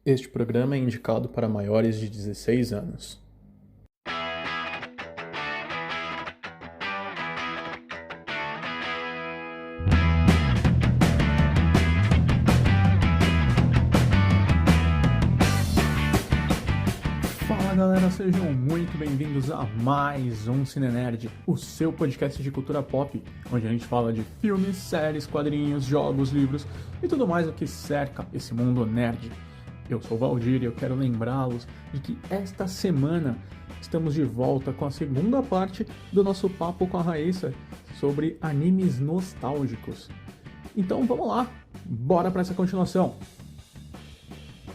Este programa é indicado para maiores de 16 anos. Fala galera, sejam muito bem-vindos a mais um Cine Nerd, o seu podcast de cultura pop, onde a gente fala de filmes, séries, quadrinhos, jogos, livros e tudo mais o que cerca esse mundo nerd. Eu sou o Valdir e eu quero lembrá-los de que esta semana estamos de volta com a segunda parte do nosso papo com a Raíssa sobre animes nostálgicos. Então vamos lá, bora para essa continuação.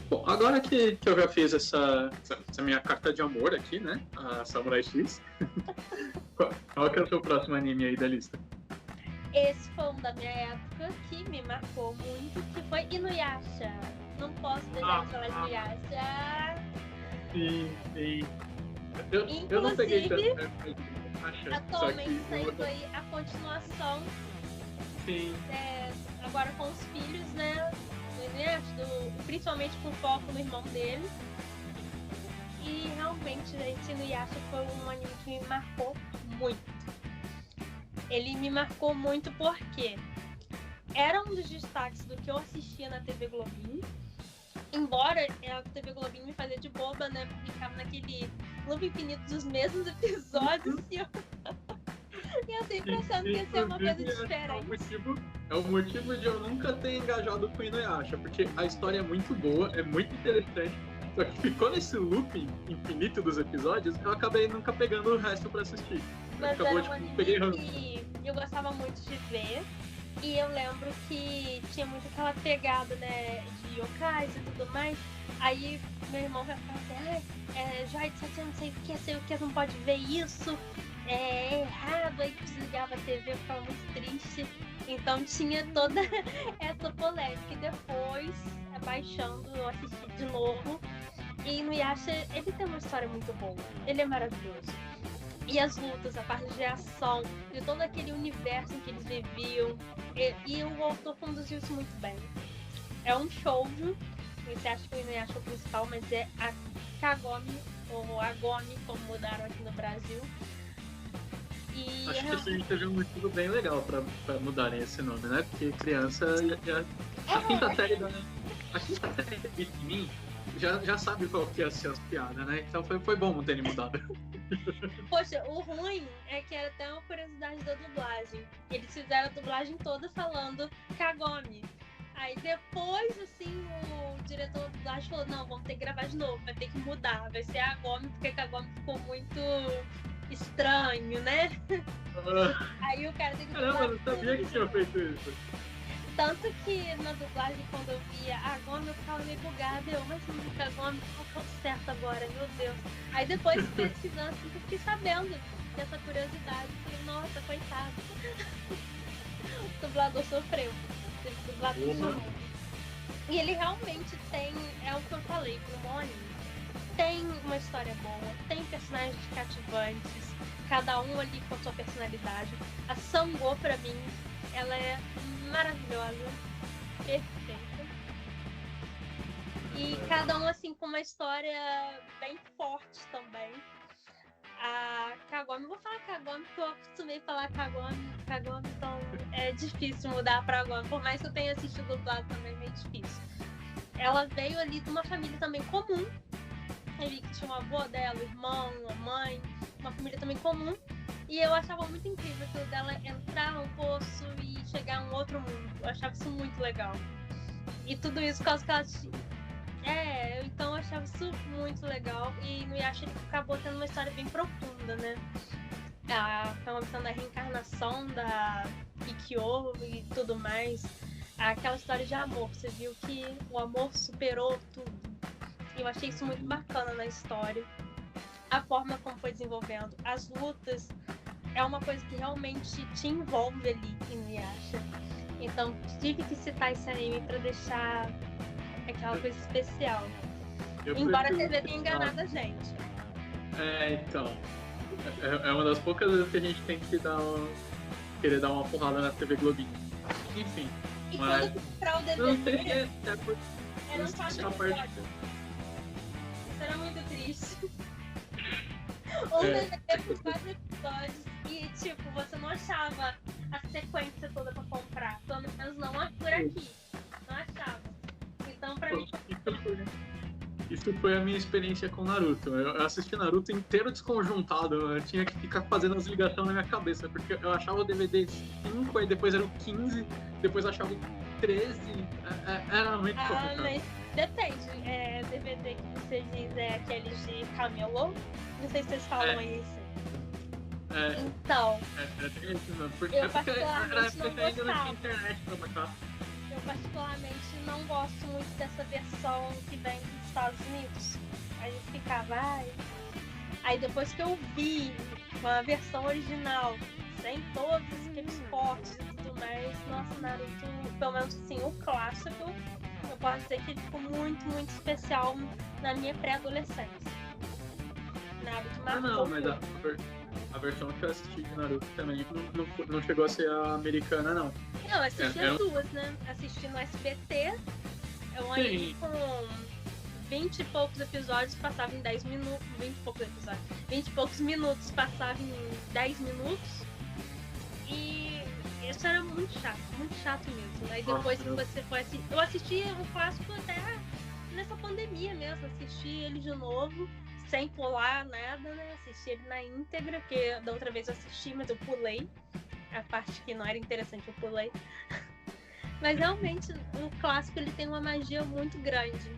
Bom, agora que eu já fiz essa minha carta de amor aqui, né? A Samurai X. Qual que é o seu próximo anime aí da lista? Esse foi um da minha época que me marcou muito, que foi Inuyasha. Não posso deixar de falar de Inuyasha. Sim. Eu não peguei tanto Inuyasha. Atualmente saindo aí a continuação. Sim. Agora com os filhos, né? Do Inuyasha, principalmente com foco no irmão dele. E realmente, gente, Inuyasha foi um anime que me marcou muito. Ele me marcou muito porque era um dos destaques do que eu assistia na TV Globinho. Embora a TV Globinho me fazia de boba, né? Ficava naquele loop infinito dos mesmos episódios e eu sempre achando que ia ser uma coisa diferente. É o motivo de eu nunca ter engajado com Inuyasha, porque a história é muito boa, é muito interessante. Só que ficou nesse loop infinito dos episódios, eu acabei nunca pegando o resto pra assistir. Mas era um anime que eu gostava muito de ver. E eu lembro que tinha muito aquela pegada, né, de yokais e tudo mais. Aí meu irmão vai falar assim, Joy, você não sei o que, não pode ver isso, é errado. Aí desligava a TV, eu ficava muito triste. Então tinha toda essa polêmica. E depois, baixando, eu assisti de novo. E Inuyasha, ele tem uma história muito boa, ele é maravilhoso. E as lutas, a parte de ação, de todo aquele universo em que eles viviam. E o autor conduziu isso muito bem. É um shoujo, você acha que o Inuyasha é o principal, mas é a Kagome, ou Agome, como mudaram aqui no Brasil. E acho que isso teve um motivo bem legal pra mudarem esse nome, né? Porque criança a quinta série de mim já sabe qual que ia ser as piadas, né? Então foi bom terem mudado. Poxa, o ruim é que era até uma curiosidade da dublagem. Eles fizeram a dublagem toda falando Kagome. Aí depois, assim, o diretor da dublagem falou, não, vamos ter que gravar de novo, vai ter que mudar, vai ser Agome, porque Kagome ficou muito estranho, né? Aí o cara tem que Caramba, eu não sabia que tinha feito isso. Tanto que na dublagem, quando eu via a Agome, eu ficava meio bugada. Mas não fica Agome, qual certo agora, meu Deus. Aí depois, pesquisando, assim, eu fiquei sabendo dessa curiosidade. Falei, nossa, coitado. O dublador sofreu. Teve dublador chorou. E ele realmente tem, é o que eu falei, no anime. Tem uma história boa, tem personagens cativantes, cada um ali com a sua personalidade. A Sango, pra mim, ela é maravilhosa, perfeita. E cada um, assim, com uma história bem forte também. A Kagome, vou falar Kagome porque eu acostumei a falar Kagome, então é difícil mudar pra Agome. Por mais que eu tenha assistido dublado também, é meio difícil. Ela veio ali de uma família também comum. Ali que tinha uma avó dela, o irmão, a mãe, uma família também comum. E eu achava muito incrível aquilo dela entrar num poço e chegar a um outro mundo. Eu achava isso muito legal. E tudo isso por causa que ela tinha. Então eu achava isso muito legal. E Inuyasha ele acabou tendo uma história bem profunda, né? Ficava mostrando a reencarnação da Ikkyo e tudo mais. Aquela história de amor. Você viu que o amor superou tudo. E eu achei isso muito bacana na história. A forma como foi desenvolvendo as lutas é uma coisa que realmente te envolve ali em Inuyasha. Então tive que citar esse anime pra deixar aquela coisa especial. Embora a TV tenha enganado a gente. Então. É uma das poucas vezes que a gente tem que querer dar uma porrada na TV Globinho. Enfim. E mas quando comprar o não sei se DVD, é por... Eram 4 é a parte. episódios. Isso era muito triste. Um DVD com 4 episódios e, tipo, você não achava a sequência toda pra comprar. Pelo menos não por aqui. Não achava. Então, pra mim... Isso foi a minha experiência com Naruto. Eu assisti Naruto inteiro desconjuntado. Eu tinha que ficar fazendo as ligações na minha cabeça, porque eu achava o DVD 5, aí depois era o 15, depois eu achava o 13. Era muito complicado. Mas depende. DVD que você diz é aqueles de camelô? Não sei se vocês falam isso. Então, Porque eu era particularmente não época que ainda não gostava. tinha internet pra baixar. Eu particularmente não gosto muito dessa versão que vem dos Estados Unidos. A gente ficava, Aí depois que eu vi uma versão original, sem todos aqueles cortes e tudo mais, nossa, Naruto, pelo menos assim, o clássico, eu posso dizer que ele ficou muito, muito especial na minha pré-adolescência. Naruto marcou Não, mas muito. a versão que eu assisti de Naruto também não chegou a ser a americana, não. Não, eu assisti as duas, né? Assisti no SBT, eu aí com 20 e poucos episódios, passava em 10 minutos. 20 e poucos episódios. 20 e poucos minutos, passava em 10 minutos. E isso era muito chato mesmo. Aí depois que você foi assistir. Eu assisti o clássico até nessa pandemia mesmo, assisti ele de novo. Sem pular nada, né? Assisti ele na íntegra, porque da outra vez eu assisti, mas eu pulei. A parte que não era interessante eu pulei. Mas realmente, o clássico ele tem uma magia muito grande.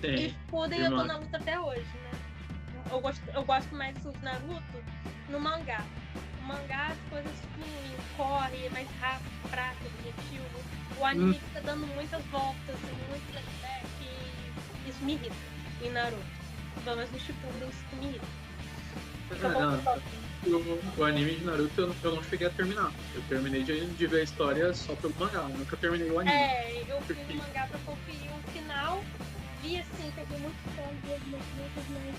E Shippuden eu tô na luta até hoje, né? Eu gosto mais assim, de Naruto no mangá. No mangá as coisas fluem, corre, é mais rápido, prático, objetivo. O anime fica dando muitas voltas, muito flashback, e isso me irrita em Naruto. Pelo menos no Shippuden isso me irrita. O anime de Naruto eu não cheguei a terminar. Eu terminei de ver a história só pelo mangá, eu nunca terminei o anime. Eu fui no mangá pra conferir o final. Vi assim, peguei muito fã, vi algumas lutas, mas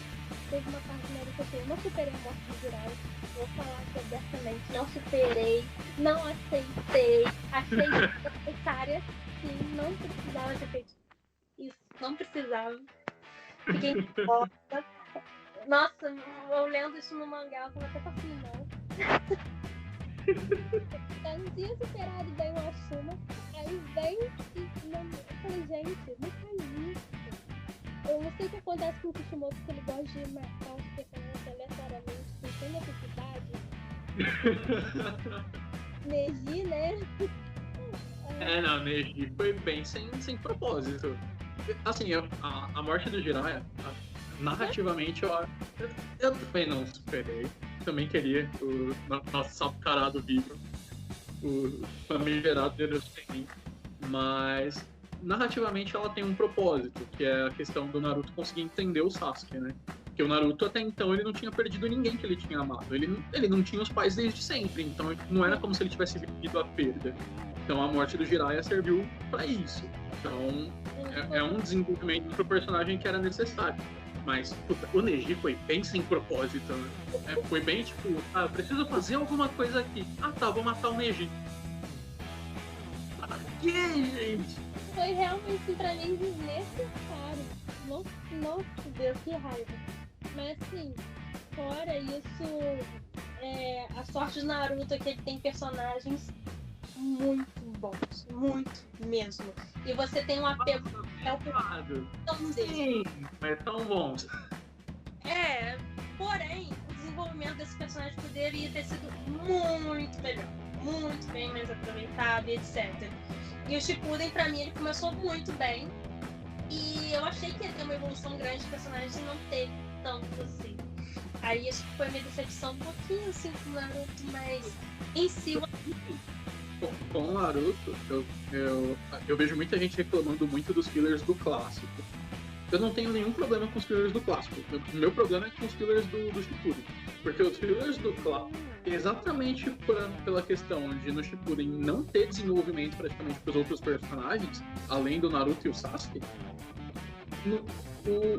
teve uma parte do Naruto que eu não superei a morte do Jiraiya. Vou falar aqui abertamente, não superei, não aceitei, achei necessária, sim, não precisava ter feito isso, não precisava. Fiquei morta. Nossa, eu lendo isso no mangá, eu tava até assim, não. Eu não tinha superado bem o Ashuma, aí vem e não. Eu falei, gente, não faz isso. Eu não sei o que acontece com o Kishimoto, porque ele gosta de marcar os personagens aleatoriamente, sem necessidade. Neji, né? Não, Neji foi bem sem propósito. Assim, a morte do Jiraiya, narrativamente, eu também não superei. Também queria o nosso sapo-carado vivo, o famigerado Deroussenin, mas narrativamente ela tem um propósito, que é a questão do Naruto conseguir entender o Sasuke, né? Porque o Naruto até então ele não tinha perdido ninguém que ele tinha amado, ele não tinha os pais desde sempre, então não era como se ele tivesse vivido a perda. Então a morte do Jiraiya serviu pra isso. Então é um desenvolvimento pro personagem que era necessário. Mas, puta, o Neji foi bem sem propósito, né? Foi bem tipo, eu preciso fazer alguma coisa aqui. Tá, vou matar o Neji. Que, gente? Foi realmente pra mim desnecessário. Nossa Deus, que raiva. Mas assim, fora isso, a sorte de Naruto é que ele tem personagens muito bons, muito mesmo. E você tem um apego Sim, mas tão bons. Porém, o desenvolvimento desse personagem poderia ter sido muito melhor, muito bem mais aproveitado, etc. E o Shippuden, pra mim, ele começou muito bem. E eu achei que ia ter uma evolução grande de personagens e não teve tanto assim. Aí isso foi minha decepção um pouquinho assim com o Naruto, mas em si com o Naruto, eu vejo muita gente reclamando muito dos fillers do clássico. Eu não tenho nenhum problema com os fillers do clássico. O meu problema é com os fillers do Shippuden. Porque os fillers do clássico, exatamente pela questão de no Shippuden não ter desenvolvimento praticamente para os outros personagens, além do Naruto e o Sasuke,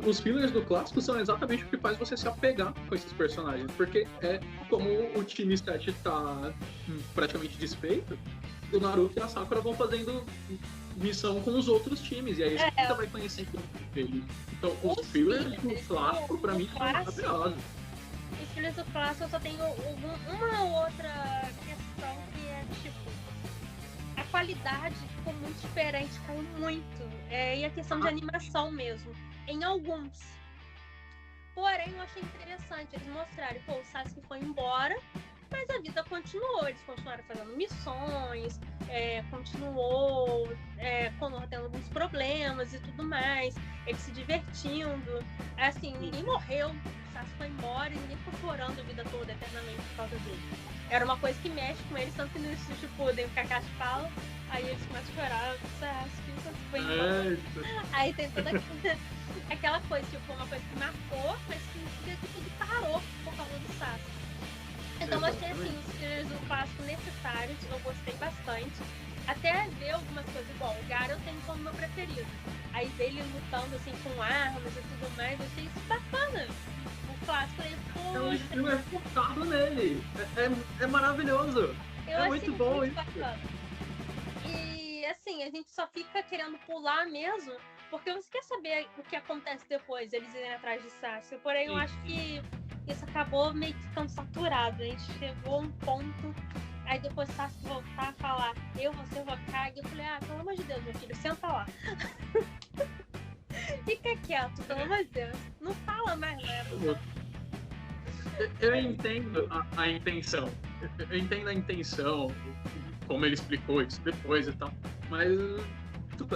os fillers do clássico são exatamente o que faz você se apegar com esses personagens, porque como o time 7 tá praticamente desfeito, o Naruto e a Sakura vão fazendo missão com os outros times, e aí você vai conhecer eles. Então, os fillers do clássico, pra mim, são maravilhosos. Os fillers do clássico, eu só tenho uma outra questão que é, tipo, a qualidade ficou muito diferente, caiu muito. E a questão de animação mesmo, em alguns. Porém, eu achei interessante eles mostrarem, o Sasuke foi embora, mas a vida continuou, eles continuaram fazendo missões, continuou tendo alguns problemas e tudo mais, eles se divertindo, assim, ninguém morreu, o Sasuke foi embora e ninguém ficou chorando a vida toda eternamente por causa dele. Era uma coisa que mexe com eles, tanto que no Shippuden o Kakashi fala, aí eles começam a chorar, o Sasuke foi embora. Aí tem toda aquela coisa, tipo, uma coisa que marcou, mas que tudo parou por causa do Sasuke. Então eu achei assim, os fillers do clássico necessários, eu gostei bastante. Até ver algumas coisas igual, o Gaara eu tenho como meu preferido. Aí ver ele lutando assim com armas e tudo mais, eu achei isso bacana. O clássico ele o estilo é focado nele. É maravilhoso. É muito bom isso. Bacana. E assim, a gente só fica querendo pular mesmo, porque você quer saber o que acontece depois, eles irem atrás de Sasuke. Porém, eu acho que isso acabou meio que ficando saturado. A gente chegou a um ponto, aí depois Sasuke voltar a falar, eu vou ser Hokage. Eu falei, pelo amor de Deus, meu filho, senta lá. Fica quieto, pelo amor de Deus. Não fala mais nada. Eu entendo a intenção. Eu entendo a intenção, como ele explicou isso depois e tal. Mas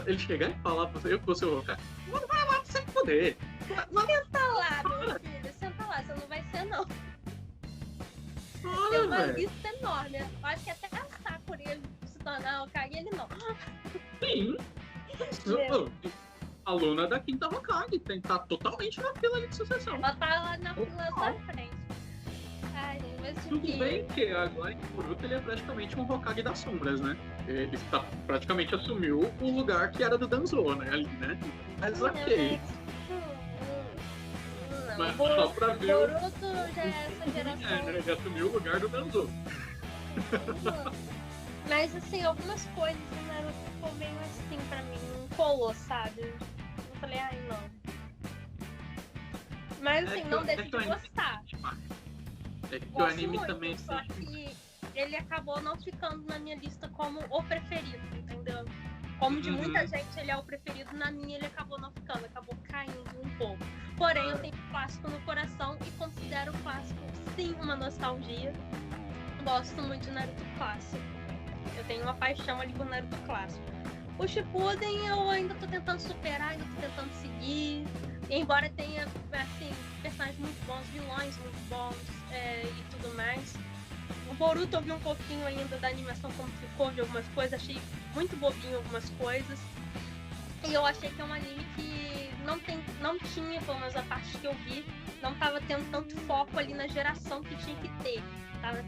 ele chegar e falar pra você, eu vou ser o Hokage, não vai lá pra você poder. Senta lá, meu filho, senta lá, você não vai ser não. Tem uma lista enorme. Eu acho que até a Sakura ele se tornar Hokage, ele não. Sim. A Luna da quinta Hokage tá totalmente na fila de sucessão. Ela tá lá na fila da frente. Ai, mas tudo bem que agora em Boruto ele é praticamente um Hokage das sombras, né? Ele praticamente assumiu o lugar que era do Danzo, né? Ali, né? Mas ok. Mas só pra ver Boruto já é essa geração. Ele assumiu o lugar do Danzo. Mas assim, algumas coisas do Naruto ficou meio assim pra mim, não colou, sabe? Eu falei, não. Mas assim, não deixo de gostar. É que o anime muito, também só que ele acabou não ficando na minha lista como o preferido, entendeu? Como de muita gente ele é o preferido, na minha ele acabou não ficando, acabou caindo um pouco. Porém, eu tenho o clássico no coração e considero o clássico, sim, uma nostalgia. Gosto muito de Naruto clássico. Eu tenho uma paixão ali por Naruto clássico. O Shippuden eu ainda tô tentando superar, ainda tô tentando seguir. Embora tenha, assim, personagens muito bons, vilões muito bons e tudo mais. O Boruto eu vi um pouquinho ainda da animação como ficou, de algumas coisas, achei muito bobinho algumas coisas. E eu achei que é um anime que não tinha, pelo menos a parte que eu vi, não tava tendo tanto foco ali na geração que tinha que ter. Tava,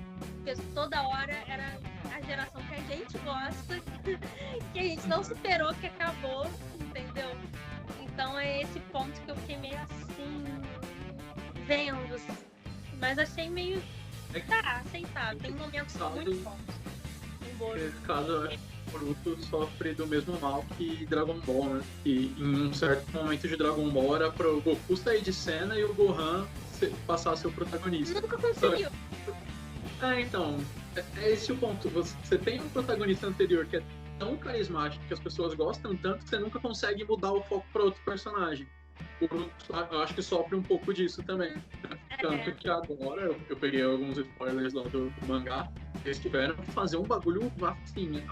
toda hora era a geração que a gente gosta, que a gente não superou, que acabou, entendeu? Então é esse ponto que eu fiquei meio assim, vendo. Mas achei meio aceitável. Tem momentos muito bons. Nesse caso, eu acho que o Boruto sofre do mesmo mal que Dragon Ball, né? E em um certo momento de Dragon Ball era pro Goku sair de cena e o Gohan passar a ser o protagonista. Nunca conseguiu. Então, é esse o ponto. Você tem um protagonista anterior que é tão carismático, que as pessoas gostam tanto, que você nunca consegue mudar o foco para outro personagem. O Boruto, eu acho que sofre um pouco disso também. Tanto que agora, eu peguei alguns spoilers lá do mangá, eles tiveram que fazer um bagulho assim,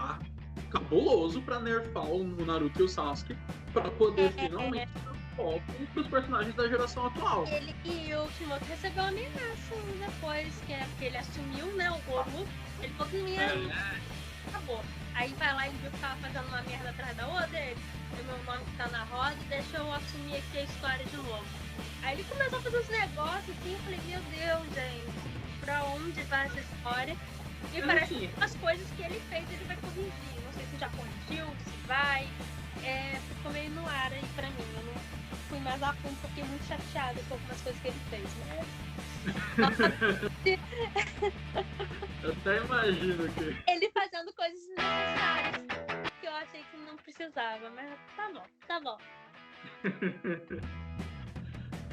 cabuloso pra nerfar o Naruto e o Sasuke, pra poder finalmente dar foco pros personagens da geração atual. Ele e o Kimoto recebeu uma ameaça depois, que é porque ele assumiu, né, o Boruto, ele falou que não ia... Acabou. Aí vai lá e viu que tava fazendo uma merda atrás da outra, ele, o meu nome que tá na roda, deixa eu assumir aqui a história de novo. Aí ele começou a fazer uns negócios assim, eu falei, meu Deus, gente, pra onde vai essa história? E parece que as coisas que ele fez, ele vai corrigir. Não sei se já corrigiu, se vai. Ficou meio no ar aí pra mim. Eu não fui mais a fundo, fiquei muito chateada com algumas coisas que ele fez, Eu até imagino que... Ele fazendo coisas desnecessárias, que eu acho achei que não precisava, mas tá bom.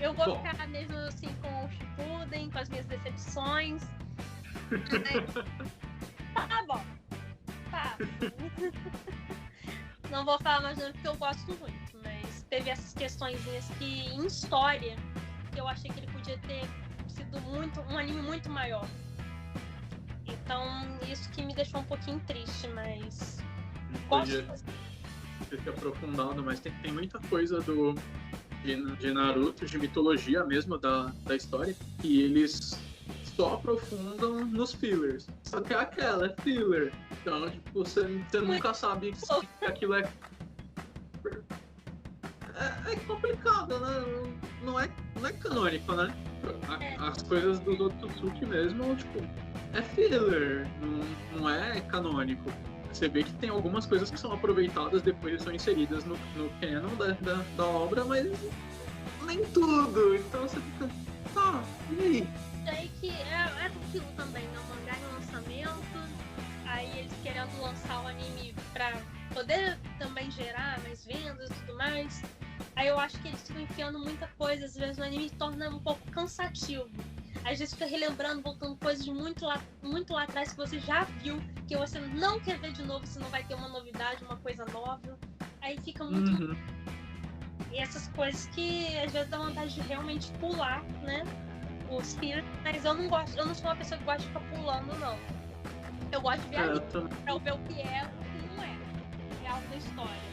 Eu vou ficar mesmo assim com o Shippuden, com as minhas decepções. Tá bom. Tá. Não vou falar mais nada porque eu gosto muito, mas teve essas questõezinhas que em história eu achei que ele podia ter sido um anime muito maior. Então isso que me deixou um pouquinho triste, mas podia ter aprofundado, mas tem muita coisa de Naruto, de mitologia mesmo da história, que eles só aprofundam nos fillers. Só que é aquela, é filler. Então, tipo, você nunca sabe se aquilo é complicado, né? Não é canônico, né? As coisas do Otsutsuki mesmo, tipo, é filler, não é canônico. Você vê que tem algumas coisas que são aproveitadas depois e são inseridas no canon da obra, mas nem tudo. Então você fica, tá, e aí? Sei que é aquilo também, né? O mangá em lançamento, aí eles querendo lançar o anime pra poder também gerar mais vendas e tudo mais. Aí eu acho que eles ficam enfiando muita coisa, às vezes o anime torna um pouco cansativo. Às vezes fica relembrando, voltando coisas muito lá atrás que você já viu, que você não quer ver de novo, se não vai ter uma novidade, uma coisa nova. Aí fica muito... E essas coisas que às vezes dá vontade de realmente pular, né? Os filhos, mas eu não sou uma pessoa que gosta de ficar pulando, não. Eu gosto de ver a lista pra ver o que é e o que não é. É algo da história.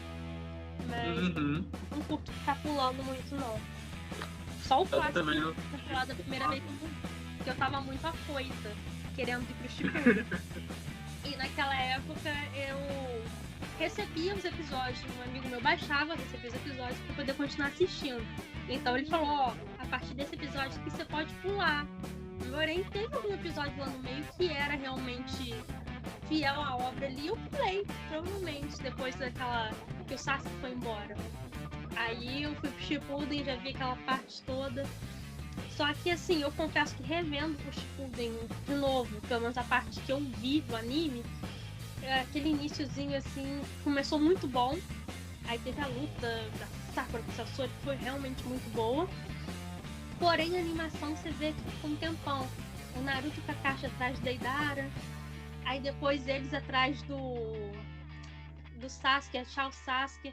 Mas não curto ficar pulando muito, não. Só o clássico da primeira vez que eu tava muito afoita, querendo ir pro Shippuden. E naquela época eu recebia os episódios, um amigo meu baixava, recebia os episódios pra poder continuar assistindo. Então ele falou, ó, a partir desse episódio aqui você pode pular. Porém, teve algum episódio lá no meio que era realmente fiel à obra ali, eu pulei, provavelmente, depois daquela que o Sasuke foi embora. Aí eu fui pro Shippuden, já vi aquela parte toda. Só que assim, eu confesso que revendo o Shippuden de novo, pelo menos a parte que eu vi do anime, aquele iniciozinho assim, começou muito bom. Aí teve a luta da Sakura com o Sasori, que foi realmente muito boa. Porém, a animação você vê que ficou um tempão. O Naruto com a caixa atrás da Deidara. Aí depois eles atrás do Sasuke, achar o Sasuke.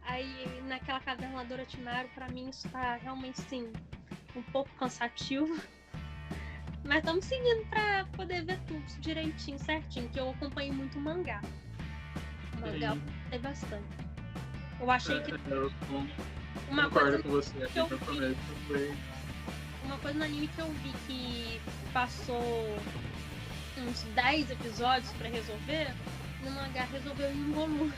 Aí naquela caverna do Orochimaru, pra mim isso tá realmente sim um pouco cansativo. Mas estamos seguindo pra poder ver tudo direitinho, certinho. Que eu acompanhei muito o mangá. O mangá eu gostei bastante. Eu achei que. Eu uma concordo coisa com você aqui no começo. Uma coisa no anime que eu vi que passou uns 10 episódios pra resolver, no mangá resolveu em um volume.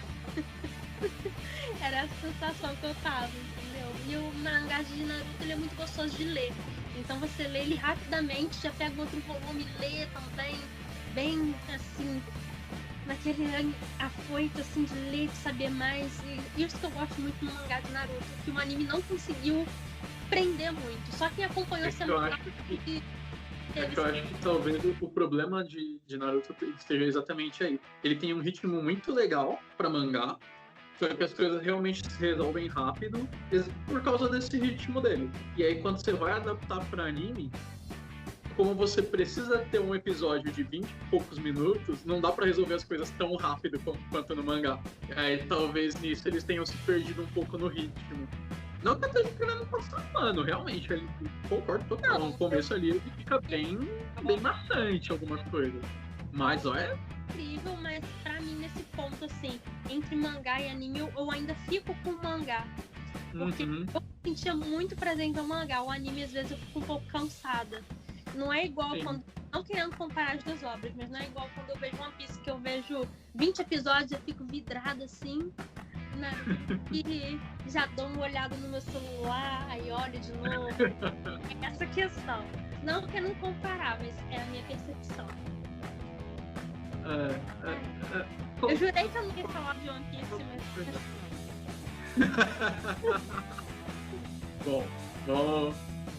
Era a sensação que eu tava, entendeu? E o mangá de Naruto ele é muito gostoso de ler. Então você lê ele rapidamente, já pega outro volume e lê também, bem assim, naquele afoito assim de ler, de saber mais. E isso que eu gosto muito no mangá de Naruto, que o anime não conseguiu prender muito. Só quem acompanhou essa mangá eu acho que talvez o problema de Naruto esteja exatamente aí. Ele tem um ritmo muito legal pra mangá, só que as coisas realmente se resolvem rápido por causa desse ritmo dele. E aí quando você vai adaptar pra anime, como você precisa ter um episódio de 20 e poucos minutos, não dá pra resolver as coisas tão rápido quanto no mangá. Aí talvez nisso eles tenham se perdido um pouco no ritmo. Não que eu esteja querendo passar pano, realmente, ele concordo total. No começo ali ele fica bem maçante algumas coisas. Mas olha. Incrível, mas pra mim nesse ponto assim, entre mangá e anime, eu ainda fico com o mangá. Porque eu sentia muito presente no mangá. O anime às vezes eu fico um pouco cansada. Não é igual quando. Não querendo comparar as duas obras, mas não é igual quando eu vejo One Piece, que eu vejo 20 episódios e eu fico vidrada assim. Né? E já dou uma olhada no meu celular, aí olho de novo. É essa questão. Não quero comparar, mas é a minha percepção. Eu jurei que eu não ia falar de One Piece, mas. Bom,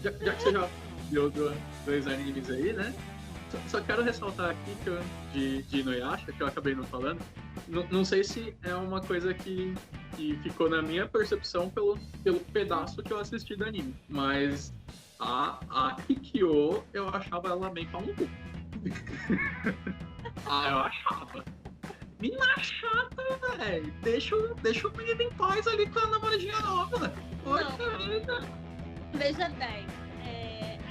já que você já viu dois animes aí, né? Só quero ressaltar aqui que de Inuyasha, que eu acabei não falando, não sei se é uma coisa que ficou na minha percepção pelo pedaço que eu assisti do anime. Mas a Kikyo, eu achava ela bem pau no cu. Eu achava. Menina chata, velho. Deixa o menino em paz ali com a namoradinha nova. Poxa vida. Veja bem,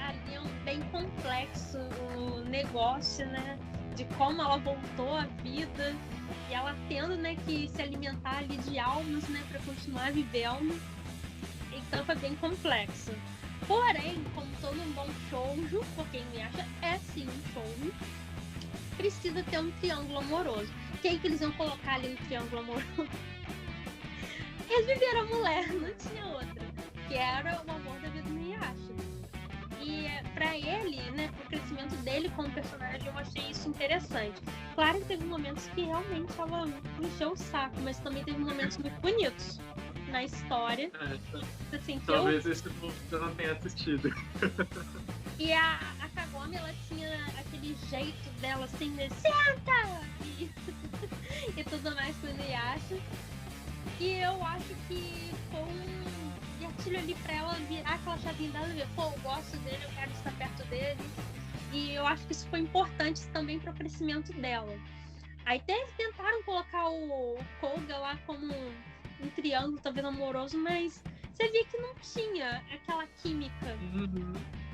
ali é bem complexo o negócio, né? De como ela voltou à vida e ela tendo, né, que se alimentar ali de almas, né, para continuar vivendo. Então foi bem complexo. Porém, como todo um bom shoujo, porque Inuyasha é sim um shoujo, precisa ter um triângulo amoroso. Quem que eles iam colocar ali no triângulo amoroso? Eles viveram a mulher, não tinha outra, que era o amor da vida do Inuyasha. E pra ele, né, pro crescimento dele como personagem, eu achei isso interessante. Claro que teve momentos que realmente ela encheu o saco, mas também teve momentos muito bonitos na história. Assim, talvez esse eu não tenha assistido. E a Kagome, ela tinha aquele jeito dela assim, né? Senta! E tudo mais com o Inuyasha. E eu acho que foi um gatilho ali pra ela virar aquela chavinha dela e ver, pô, eu gosto dele, eu quero estar perto dele. E eu acho que isso foi importante também pro crescimento dela. Aí tentaram colocar o Koga lá como um triângulo, talvez amoroso, mas você via que não tinha aquela química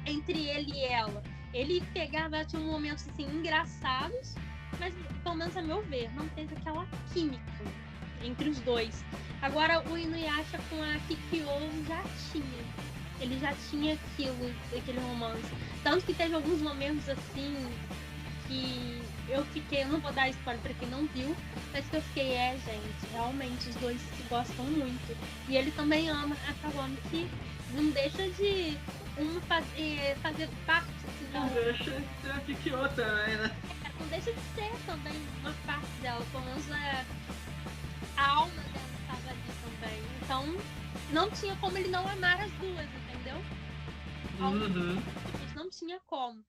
entre ele e ela. Ele pegava, tinha momentos assim engraçados, mas pelo menos a meu ver, não teve aquela química entre os dois. Agora o Inuyasha com a Kikyo já tinha. Ele já tinha aquele romance. Tanto que teve alguns momentos assim que eu fiquei, eu não vou dar spoiler pra quem não viu, mas que eu fiquei, gente, realmente os dois se gostam muito. E ele também ama a Kagome, que não deixa de fazer parte. Não deixa de ser a Kikyo também, né? Não deixa de ser também uma parte dela, pelo menos a alma dela estava ali também. Então, não tinha como ele não amar as duas, entendeu? Não tinha como.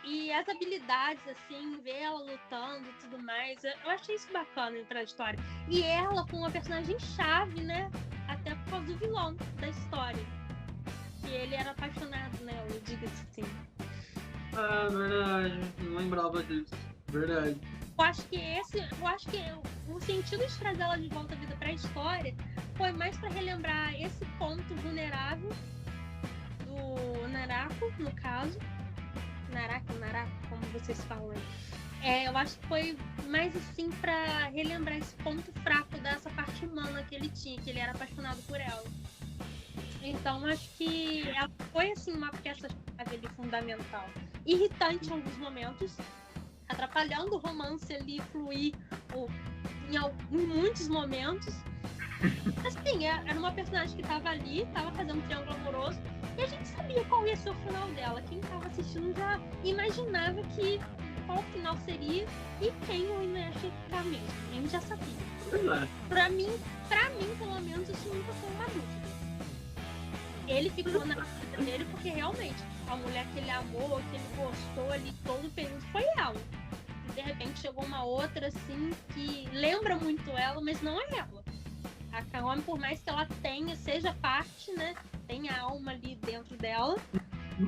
E as habilidades, assim, ver ela lutando e tudo mais, eu achei isso bacana pra história. E ela com uma personagem-chave, né? Até por causa do vilão da história. Que ele era apaixonado nela, diga-se assim. Verdade. Não lembrava disso. Verdade. Eu acho que o sentido de trazer ela de volta à vida pra história foi mais pra relembrar esse ponto vulnerável do Narako, no caso. Narako, como vocês falam. Eu acho que foi mais assim pra relembrar esse ponto fraco dessa parte humana que ele tinha, que ele era apaixonado por ela. Então acho que ela foi assim uma peça-chave ali fundamental. Irritante em alguns momentos, atrapalhando o romance ali fluir em muitos momentos. Assim, era uma personagem que tava ali, tava fazendo um triângulo amoroso, e a gente sabia qual ia ser o final dela. Quem tava assistindo já imaginava qual o final seria e quem o Inuyasha ia ficar mesmo. A gente já sabia. Pra mim, pelo menos, isso nunca foi uma dúvida. Ele ficou na vida dele porque realmente a mulher que ele amou, que ele gostou ali todo o período foi ela. E de repente chegou uma outra assim que lembra muito ela, mas não é ela. A Kagome, por mais que ela seja parte, né? Tem a alma ali dentro dela.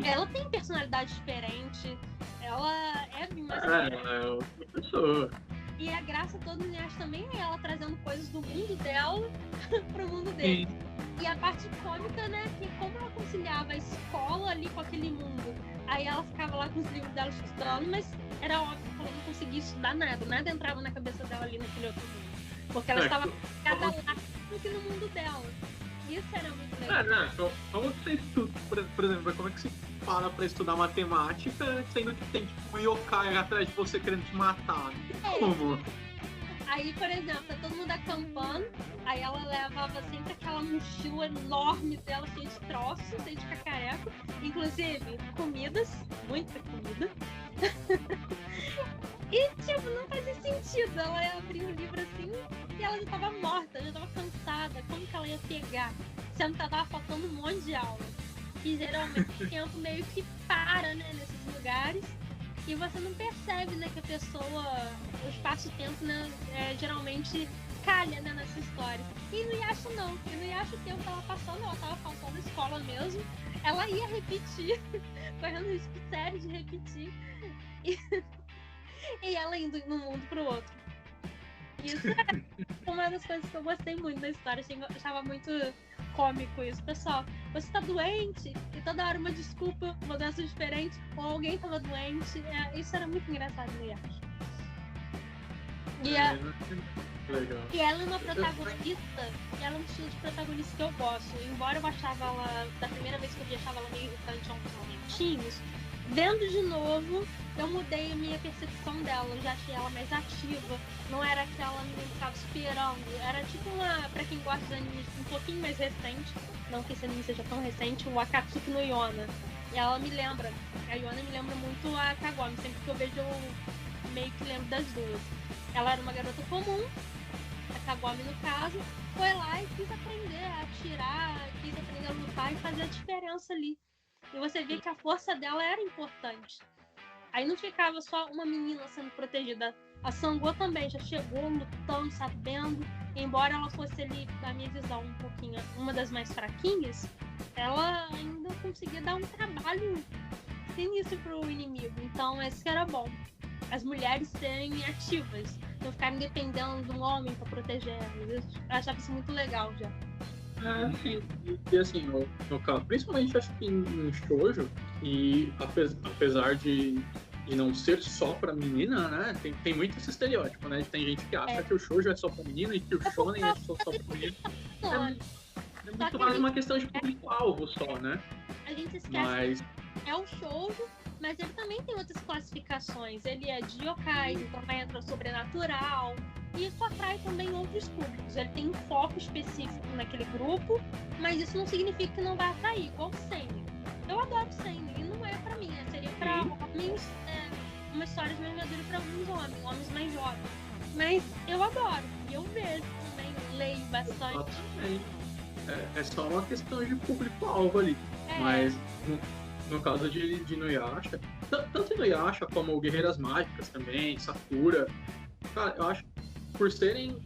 Ela tem personalidade diferente. Ela é bem mais. É outra pessoa. E a graça toda do Inuyasha também é ela trazendo coisas do mundo dela pro mundo dele. Sim. E a parte cômica, né? Que como ela conciliava a escola ali com aquele mundo. Aí ela ficava lá com os livros dela estudando, mas era óbvio que ela não conseguia estudar nada. Nada entrava na cabeça dela ali naquele outro mundo. Porque ela estava cada lá do que no mundo dela. Isso era muito legal. Como que você estuda, por exemplo, como é que você para pra estudar matemática, sendo que tem tipo um yokai atrás de você querendo te matar? Como? Aí, por exemplo, tá todo mundo acampando, aí ela levava sempre aquela mochila enorme dela, cheia de troços, cheia de cacareco, inclusive comidas, muita comida. E, tipo, não fazia sentido. Ela abria o livro assim e ela já tava morta, já tava cansada. Como que ela ia pegar? Sendo que ela tava faltando um monte de aula. E geralmente o tempo meio que para, né, nesses lugares. E você não percebe, né, que a pessoa, o espaço-tempo, né, geralmente calha, né, nessa história. E no Yasha não. E no Yasha o tempo que ela passou, ela tava faltando escola mesmo. Ela ia repetir, correndo risco sério de repetir. E ela indo de um mundo pro outro. Isso é uma das coisas que eu gostei muito da história. Achava muito cômico isso. Pessoal, você tá doente e toda hora uma desculpa, uma doença diferente, ou alguém tava doente. Isso era muito engraçado no Yasha. Legal. E ela é uma protagonista, ela é um estilo de protagonista que eu gosto. Embora eu achava ela, da primeira vez que eu vi, achava ela meio irritante há uns momentinhos, vendo de novo, eu mudei a minha percepção dela. Eu já achei ela mais ativa, não era aquela menina que ficava esperando. Era tipo pra quem gosta de animes um pouquinho mais recente, não que esse anime seja tão recente, o Akatsuki no Yona. E ela me lembra, a Yona me lembra muito a Kagome, sempre que eu vejo eu meio que lembro das duas. Ela era uma garota comum, a Kagome no caso, foi lá e quis aprender a atirar, quis aprender a lutar e fazer a diferença ali. E você vê que a força dela era importante. Aí não ficava só uma menina sendo protegida. A Sango também já chegou lutando, sabendo. Embora ela fosse ali, na minha visão, um pouquinho uma das mais fraquinhas, ela ainda conseguia dar um trabalho sinistro pro inimigo. Então, esse que era bom. As mulheres serem ativas, não ficarem dependendo de um homem para proteger elas. Eu achava isso muito legal já. E assim, no caso, principalmente acho que em shoujo, e apesar de não ser só pra menina, né, tem muito esse estereótipo, né, tem gente que acha que o shoujo é só pra menina e que o shonen é só pra menina. É muito mais uma questão de público-alvo só, né? A gente esquece que é o shoujo, mas ele também tem outras classificações. Ele é de yokai, então entra sobrenatural. E isso atrai também outros públicos. Ele tem um foco específico naquele grupo, mas isso não significa que não vai atrair, igual o Seinen. Eu adoro Seinen, e não é pra mim. Seria pra homens, uma história de mais madura pra alguns homens mais jovens. Mas eu adoro, e eu vejo também, leio bastante. É só uma questão de público-alvo ali. Mas no caso de Inuyasha, tanto Inuyasha como Guerreiras Mágicas também, Sakura, cara, eu acho que por serem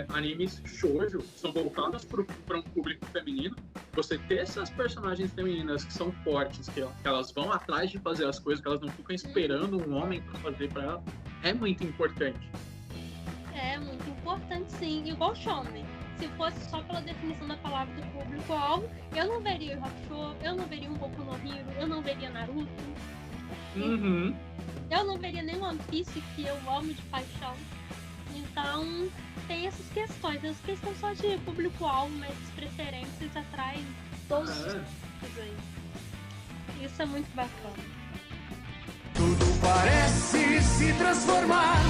animes shoujo, são voltados para um público feminino, você ter essas personagens femininas que são fortes, que elas vão atrás de fazer as coisas, que elas não ficam esperando um homem para fazer para ela, é muito importante. É muito importante, sim. Igual shonen. Se fosse só pela definição da palavra do público-alvo, eu não veria o Hakusho, eu não veria um Boku no Hero, eu não veria Naruto. Uhum. Eu não veria nem One Piece, que eu amo de paixão. Então, tem essas questões. Essas questões só de público-alvo, mas as preferências atraem todos os tipos aí. Isso é muito bacana. Tudo parece se transformar.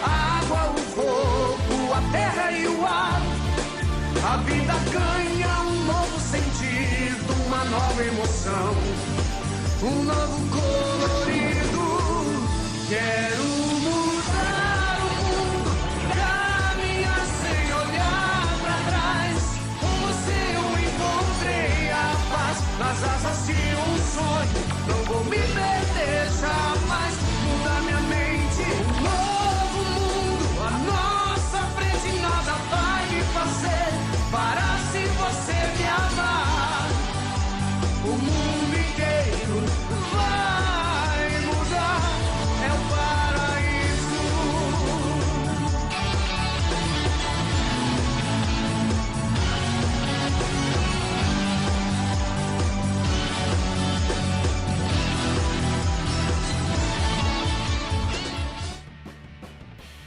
A água, o fogo, a terra e o ar. A vida ganha um novo sentido, uma nova emoção, um novo colorido. Quero mudar o mundo, caminhar sem olhar pra trás. Com você eu encontrei a paz, nas asas de um sonho. Não vou me perder jamais, mudar minha mente. Um novo mundo, a nossa frente, nada vai me fazer parar se você me amar. O mundo inteiro vai mudar, é o paraíso.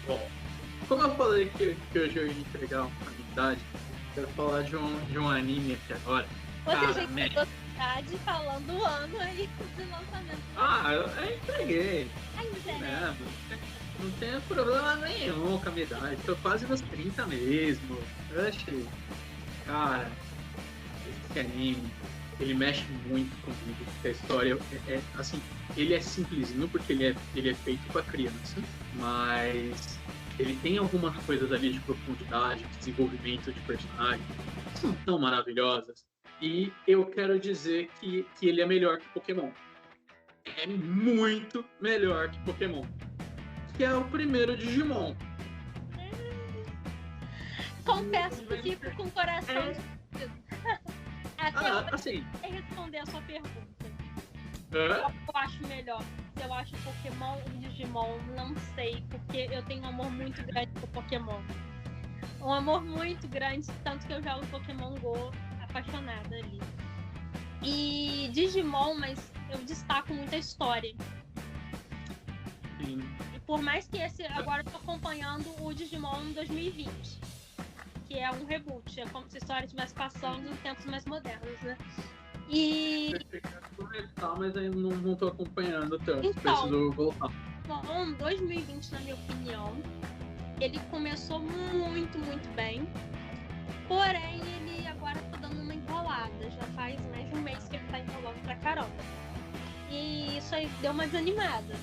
Bom, como eu falei que hoje eu ia entregar uma novidade, quero falar de um anime aqui agora. Você já entregou cidade falando o ano aí do lançamento. Eu entreguei. Ainda Não tem problema nenhum com a minha idade. Tô quase nos 30 mesmo. Oxi. Cara, esse anime, ele mexe muito comigo. Porque a história assim, ele é simplesinho porque ele é feito pra criança, mas ele tem algumas coisas ali de profundidade, de desenvolvimento de personagem, que são tão maravilhosas. E eu quero dizer que ele é melhor que Pokémon. é muito melhor que Pokémon. Que é o primeiro Digimon. Confesso que fico com o coração. Até eu Assim. responder a sua pergunta. É? Eu acho melhor. Se eu acho Pokémon ou Digimon, não sei, porque eu tenho um amor muito grande por Pokémon. Um amor muito grande, tanto que eu jogo Pokémon Go apaixonada ali. E Digimon, mas eu destaco muito a história. Sim. E por mais que esse. Agora eu tô acompanhando o Digimon 2020, que é um reboot. É como se a história estivesse passando em tempos mais modernos, né? E. Eu queria começar, mas ainda não tô acompanhando tanto. Então. Preciso voltar. Bom, 2020, na minha opinião, ele começou muito, muito bem. Porém, ele agora tá dando uma enrolada. Já faz mais de um mês que ele tá enrolando pra caramba. E isso aí deu uma desanimada.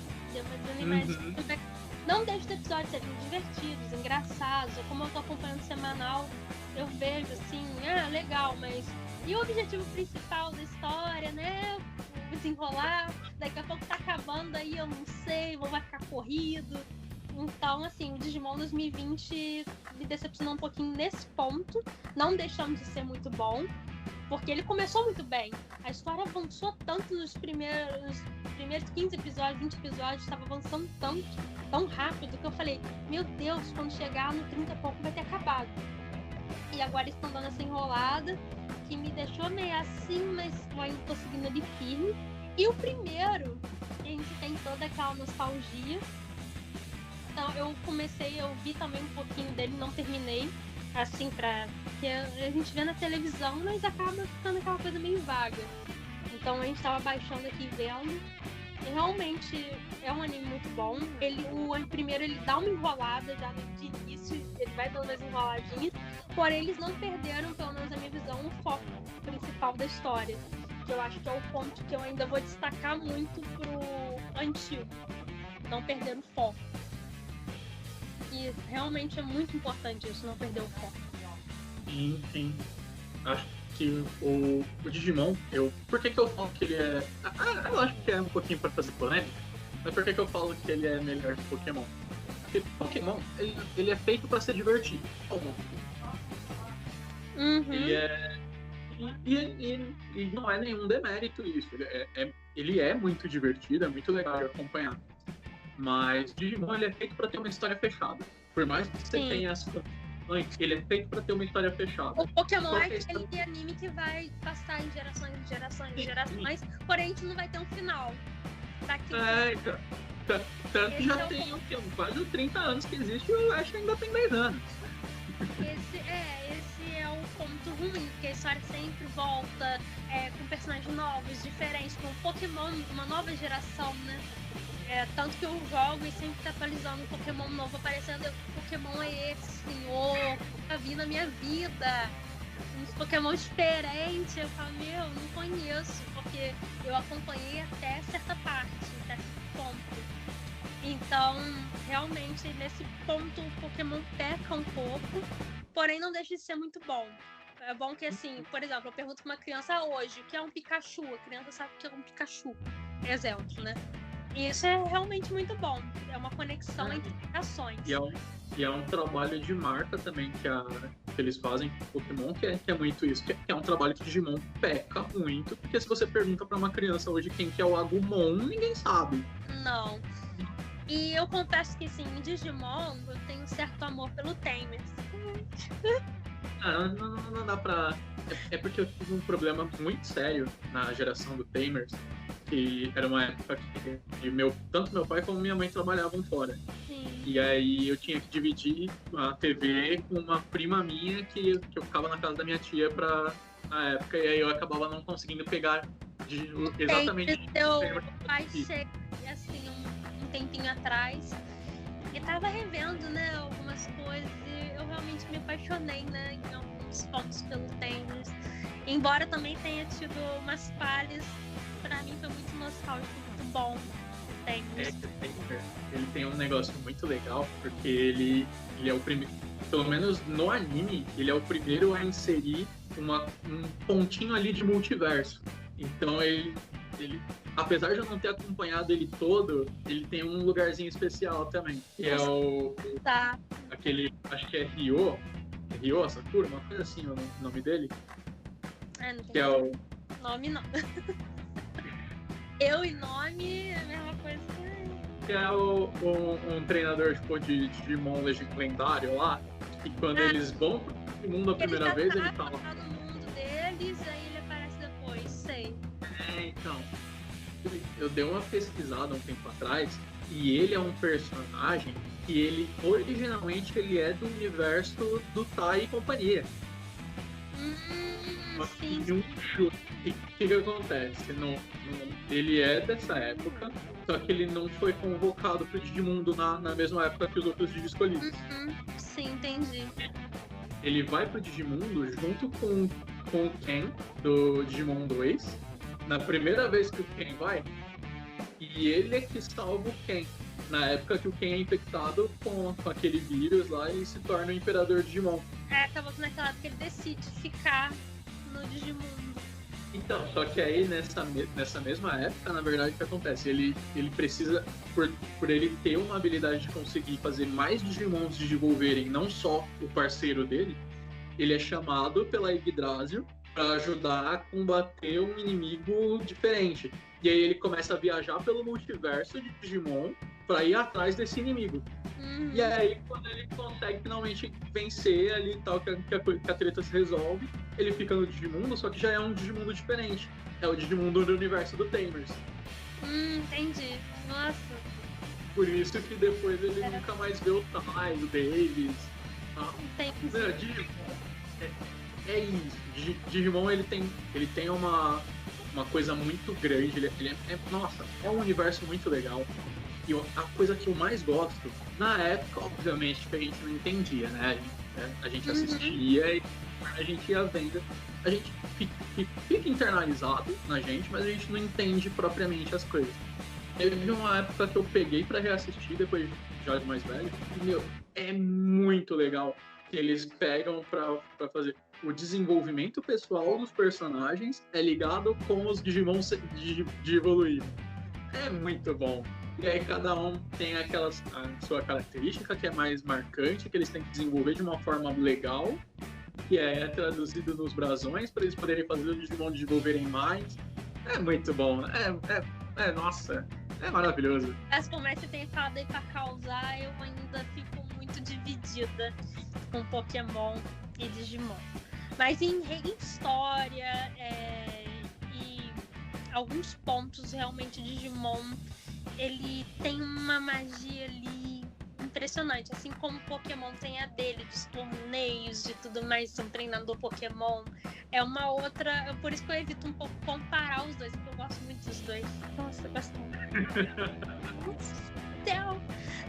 Não deixa os episódios serem divertidos, engraçados. Como eu tô acompanhando semanal, eu vejo assim, legal, mas... E o objetivo principal da história, né? Desenrolar, daqui a pouco tá acabando aí, eu não sei, vai ficar corrido. Então, assim, o Digimon 2020 me decepcionou um pouquinho nesse ponto, não deixando de ser muito bom, porque ele começou muito bem. A história avançou tanto nos primeiros 15 episódios, 20 episódios, estava avançando tanto, tão rápido, que eu falei, meu Deus, quando chegar no 30 e pouco vai ter acabado. E agora eles estão dando essa enrolada, que me deixou meio assim, mas eu ainda tô seguindo ali firme. E o primeiro, a gente tem toda aquela nostalgia. Então eu vi também um pouquinho dele, não terminei, assim, porque a gente vê na televisão, mas acaba ficando aquela coisa meio vaga. Então a gente tava baixando aqui vendo. E realmente é um anime muito bom. O primeiro ele dá uma enrolada já de início, ele vai dando umas enroladinhas. Porém, eles não perderam, pelo menos na minha visão, o foco principal da história. Que eu acho que é o ponto que eu ainda vou destacar muito pro antigo. Não perder o foco. E realmente é muito importante isso, não perder o foco. Sim. Acho que o Digimon, por que eu falo que ele é... eu acho que é um pouquinho pra fazer polêmica, mas por que eu falo que ele é melhor que Pokémon? Porque Pokémon, ele é feito pra ser divertido. Uhum. Ele é... E não é nenhum demérito isso. Ele é muito divertido, é muito legal de acompanhar. Mas Digimon, ele é feito pra ter uma história fechada. Por mais que você tenha as funções, ele é feito pra ter uma história fechada. O Pokémon é aquele anime que vai passar em gerações, porém a gente não vai ter um final. Tanto que já tem quase 30 anos que existe e o Ash ainda tem 10 anos. Esse é o ponto ruim, porque a história sempre volta com personagens novos, diferentes, com Pokémon, uma nova geração, né? Tanto que eu jogo e sempre tá atualizando um Pokémon novo, aparecendo, Pokémon é esse, senhor, nunca vi na minha vida. Uns Pokémon diferentes, eu falo, não conheço, porque eu acompanhei até certa parte, até certo ponto. Então, realmente, nesse ponto, o Pokémon peca um pouco, porém não deixa de ser muito bom. É bom que, assim, por exemplo, eu pergunto pra uma criança hoje, o que é um Pikachu? A criança sabe o que é um Pikachu, exemplo, né? E isso é realmente muito bom. É uma conexão entre gerações. E é um trabalho de marca também que eles fazem com Pokémon, que é muito isso. Que é um trabalho que Digimon peca muito, porque se você pergunta pra uma criança hoje quem que é o Agumon, ninguém sabe. Não. E eu confesso que, assim, em Digimon, eu tenho um certo amor pelo Tamers. Não dá pra... É porque eu tive um problema muito sério na geração do Tamers, que era uma época que tanto meu pai como minha mãe trabalhavam fora. Sim. E aí eu tinha que dividir a TV com uma prima minha que eu ficava na casa da minha tia na época, e aí eu acabava não conseguindo pegar exatamente... Meu pai chega, assim, um tempinho atrás, e tava revendo, né, algumas coisas, e eu realmente me apaixonei, né, em alguns pontos pelo Tamers. Embora também tenha tido umas falhas, pra mim foi muito nostálgico, muito bom o Tamers. Ele tem um negócio muito legal, porque ele é o primeiro, pelo menos no anime, ele é o primeiro a inserir um pontinho ali de multiverso. Então ele, apesar de eu não ter acompanhado ele todo, ele tem um lugarzinho especial também. Que é Tá. aquele, acho que é Ryo Sakura, uma coisa assim o nome dele. Não Que tem é o nome, não. Eu e nome é a mesma coisa. que é um treinador tipo, de Digimon lendário lá, e quando eles vão pro mundo a primeira vez, ele tá lá. No mundo deles, aí ele aparece depois, sei. Então, eu dei uma pesquisada um tempo atrás, e ele é um personagem que ele, originalmente, ele é do universo do Tai e companhia. Sim. O que acontece? Ele é dessa época, só que ele não foi convocado pro Digimundo na mesma época que os outros Digi escolhidos. Sim, entendi. Ele vai pro Digimundo junto com o Ken do Digimon 2, na primeira vez que o Ken vai, e ele é que salva o Ken. Na época que o Ken é infectado com aquele vírus lá e se torna o Imperador Digimon. Acabou que naquela época ele decide ficar no Digimundo. Então, só que aí nessa mesma época, na verdade, o que acontece? Ele precisa, por ele ter uma habilidade de conseguir fazer mais Digimons desenvolverem, não só o parceiro dele, ele é chamado pela Yggdrasil para ajudar a combater um inimigo diferente. E aí ele começa a viajar pelo multiverso de Digimon para ir atrás desse inimigo. E aí, quando ele consegue finalmente vencer ali e tal, que a treta se resolve, ele fica no Digimundo, só que já é um Digimundo diferente. É o Digimundo do universo do Tamers. Entendi. Nossa. Por isso que depois ele nunca mais vê o Tai, o Davis. Entendi. Digimon é isso. Digimon ele tem uma coisa muito grande. Nossa, é um universo muito legal. E a coisa que eu mais gosto, na época, obviamente, que a gente não entendia, né? A gente assistia e a gente ia vendo. A gente fica internalizado na gente, mas a gente não entende propriamente as coisas. Teve uma época que eu peguei pra reassistir, depois já de mais velho, e, é muito legal que eles pegam pra fazer. O desenvolvimento pessoal dos personagens é ligado com os Digimon de evoluir. É muito bom. E aí cada um tem a sua característica que é mais marcante, que eles têm que desenvolver de uma forma legal, que é traduzido nos brasões para eles poderem fazer o Digimon desenvolverem mais. É muito bom. Nossa, é maravilhoso. As conversas que tem falado aí pra causar, eu ainda fico muito dividida com Pokémon e Digimon. Mas em história e alguns pontos, realmente, Digimon, ele tem uma magia ali impressionante. Assim como o Pokémon tem a dele, dos torneios, de tudo mais, um treinador Pokémon. É uma outra... Por isso que eu evito um pouco comparar os dois, porque eu gosto muito dos dois. Nossa, eu gosto muito.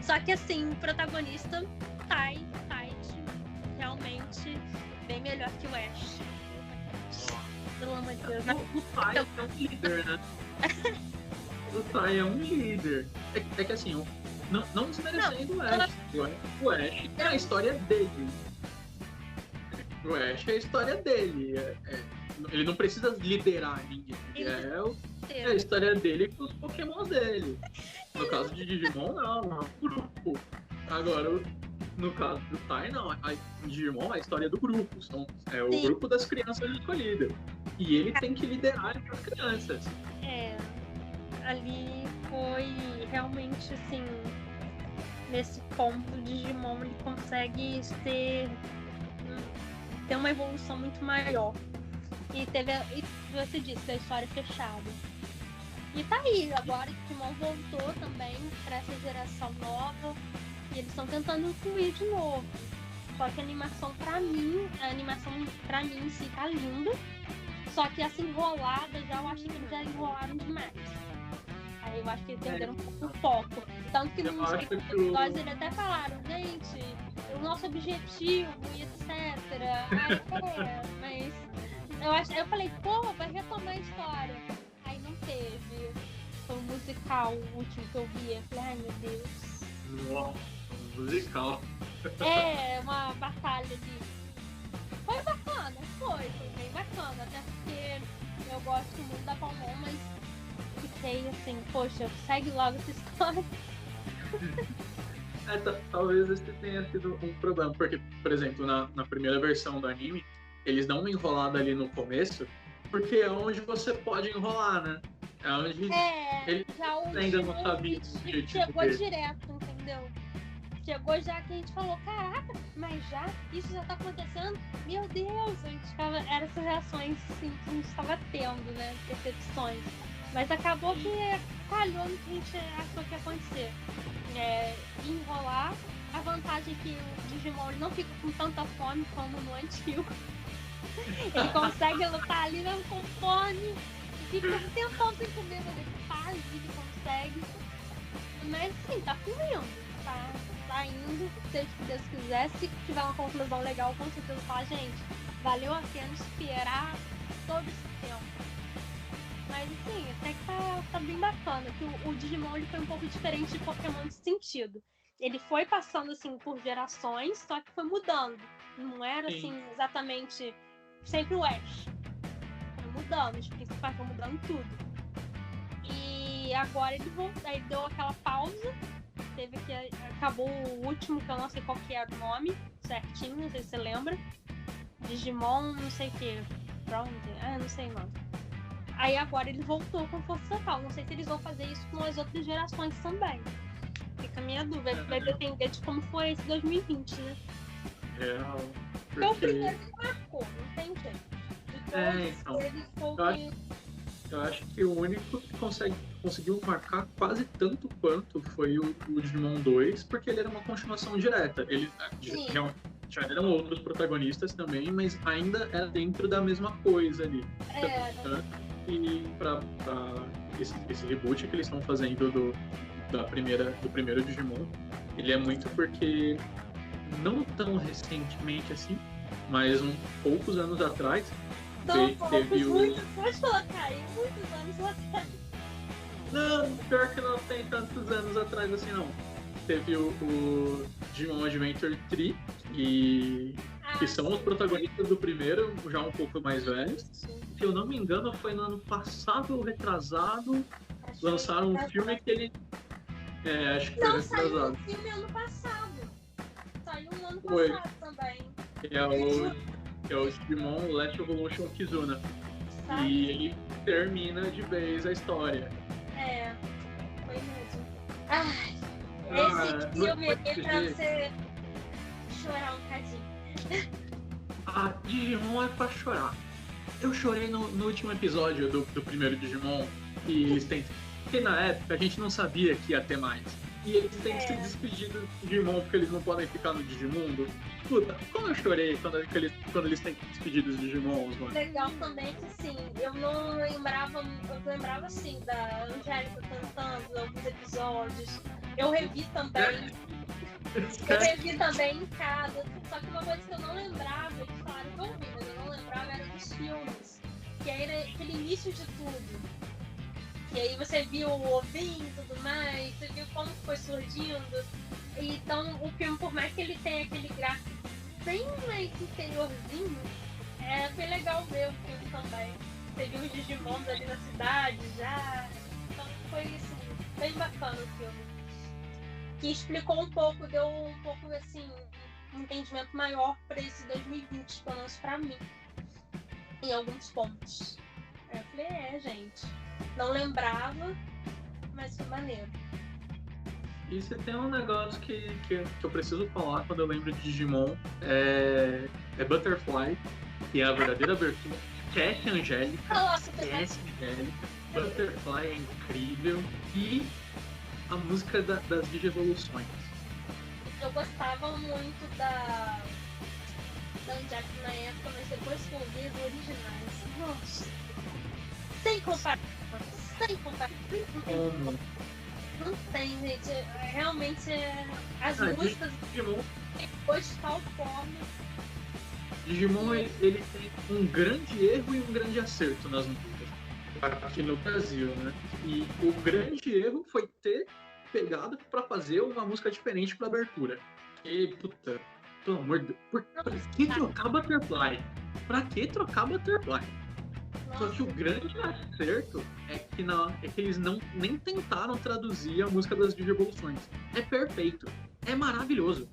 Só que, assim, o protagonista, Tite, realmente bem melhor que o Ash. Pelo amor de Deus. O Tai é um líder, né? O Tai é um líder. É que assim, não desmerecendo o Ash. O Ash é a história dele. O Ash é a história dele. Ele não precisa liderar ninguém. É a história dele com os Pokémons dele. No caso de Digimon, não. É um grupo. Agora, no caso do Tai, não. Em Digimon, a história é do grupo. É o grupo das crianças escolhidas. E ele tem que liderar as crianças. Ali foi realmente, assim, nesse ponto, o Digimon ele consegue ter uma evolução muito maior. E você disse que a história é fechada. E tá aí, agora o Digimon voltou também para essa geração nova e eles estão tentando incluir de novo. Só que a animação pra mim em si tá linda. Só que essa enrolada eu acho que eles já enrolaram demais. Aí eu acho que eles perderam um pouco o foco. Tanto que nos episódios eles até falaram, gente, o nosso objetivo e etc. Aí, mas eu falei, pô, vai retomar a história. Aí não teve. Foi um musical o último que eu vi. Eu falei, ai meu Deus. Nossa, musical. Uma batalha ali. Foi bacana, foi bem bacana. Até porque eu gosto muito da Palmon, mas fiquei assim, poxa, segue logo essa história. Talvez esse tenha sido um problema, porque, por exemplo, na primeira versão do anime, eles dão uma enrolada ali no começo, porque é onde você pode enrolar, né? É onde ele já o ainda não sabia o objetivo chegou dele. direto, entendeu? Chegou já que a gente falou, caraca, mas já? Isso já tá acontecendo? Meu Deus! A gente ficava, eram essas reações assim, que a gente estava tendo, né? Percepções. Mas acabou que falhou no que a gente achou que ia acontecer. Enrolar. A vantagem é que o Digimon ele não fica com tanta fome como no antigo. Ele consegue lutar ali mesmo com fome. Fica um tempão sem comer, mas ele faz e consegue. Mas assim, tá fluindo. Tá indo, seja o que Deus quiser. Se tiver uma conclusão legal, com certeza fala, gente, valeu a pena esperar todo esse tempo. Mas assim, até que tá bem bacana. Que o Digimon ele foi um pouco diferente de Pokémon nesse sentido. Ele foi passando assim por gerações, só que foi mudando. Não era assim exatamente sempre o Ash. Foi mudando, os principais foram mudando tudo. E agora ele voltou, aí deu aquela pausa. Teve que acabou o último, que eu não sei qual que era o nome certinho, não sei se você lembra. Digimon, não sei o que. Bronze, não sei o nome. Aí agora ele voltou com força total. Não sei se eles vão fazer isso com as outras gerações também. Fica a minha dúvida. Vai depender de como foi esse 2020, né? Real. Porque o primeiro ele marcou, não tem jeito. Então. Ele foi Eu acho que o único que conseguiu marcar quase tanto quanto foi o Digimon 2, porque ele era uma continuação direta. Ele já eram outros protagonistas também, mas ainda era dentro da mesma coisa ali. E pra esse reboot que eles estão fazendo do primeiro Digimon, ele é muito porque não tão recentemente assim, mas poucos anos atrás, teve muitos anos atrás. Não, pior que não tem tantos anos atrás assim não. Teve o Digimon Adventure 3, que são os protagonistas do primeiro, já um pouco mais velhos. Se eu não me engano, foi no ano passado ou retrasado, lançaram um filme que ele... acho que foi retrasado. Saiu um filme ano passado. Saiu no ano passado também. É o Digimon Last Evolution Kizuna. Sabe? E ele termina de vez a história. Foi mesmo. Esse filme é pra você chorar um bocadinho. Digimon é pra chorar. Eu chorei no último episódio do primeiro Digimon, que eles têm... Porque na época a gente não sabia que ia ter mais. E eles têm que se despedir do Digimon porque eles não podem ficar no Digimundo. Puta, como eu chorei quando eles têm que se despedir dos Digimons, mano. Legal também que assim, eu lembrava assim da Angélica cantando alguns episódios. Eu revi também. Em casa. Só que uma coisa que eu não lembrava, eles falaram que eu ouvi, mas eu não lembrava, era dos filmes. Que aí era aquele início de tudo. E aí você viu o ovinho e tudo mais, você viu como foi surgindo. Então o filme, por mais que ele tenha aquele gráfico bem mais interiorzinho, foi legal ver o filme também. Você viu os Digimons ali na cidade já. Então foi assim, bem bacana o filme. Que explicou um pouco, deu um pouco assim, um entendimento maior para esse 2020, pelo menos pra mim. Em alguns pontos. Aí eu falei, gente. Não lembrava, mas foi maneiro. E se tem um negócio que eu preciso falar quando eu lembro de Digimon, é Butterfly, que é a verdadeira abertura. Cat Angélica. Nossa, Butterfly é incrível. E a música das Digievoluções. Eu gostava muito da Angélica na época, mas depois que eu vi os originais, nossa, sem comparação. Não tem, gente. Realmente as músicas Digimon, depois de tal forma. Digimon ele tem um grande erro e um grande acerto nas músicas aqui no Brasil, né? E o grande erro foi ter pegado pra fazer uma música diferente pra abertura. E, puta, pelo amor de Deus, pra que trocar Butterfly? Pra que trocar Butterfly? Só que o grande acerto é que, é que eles nem tentaram traduzir a música das Digievoluções. É perfeito. É maravilhoso.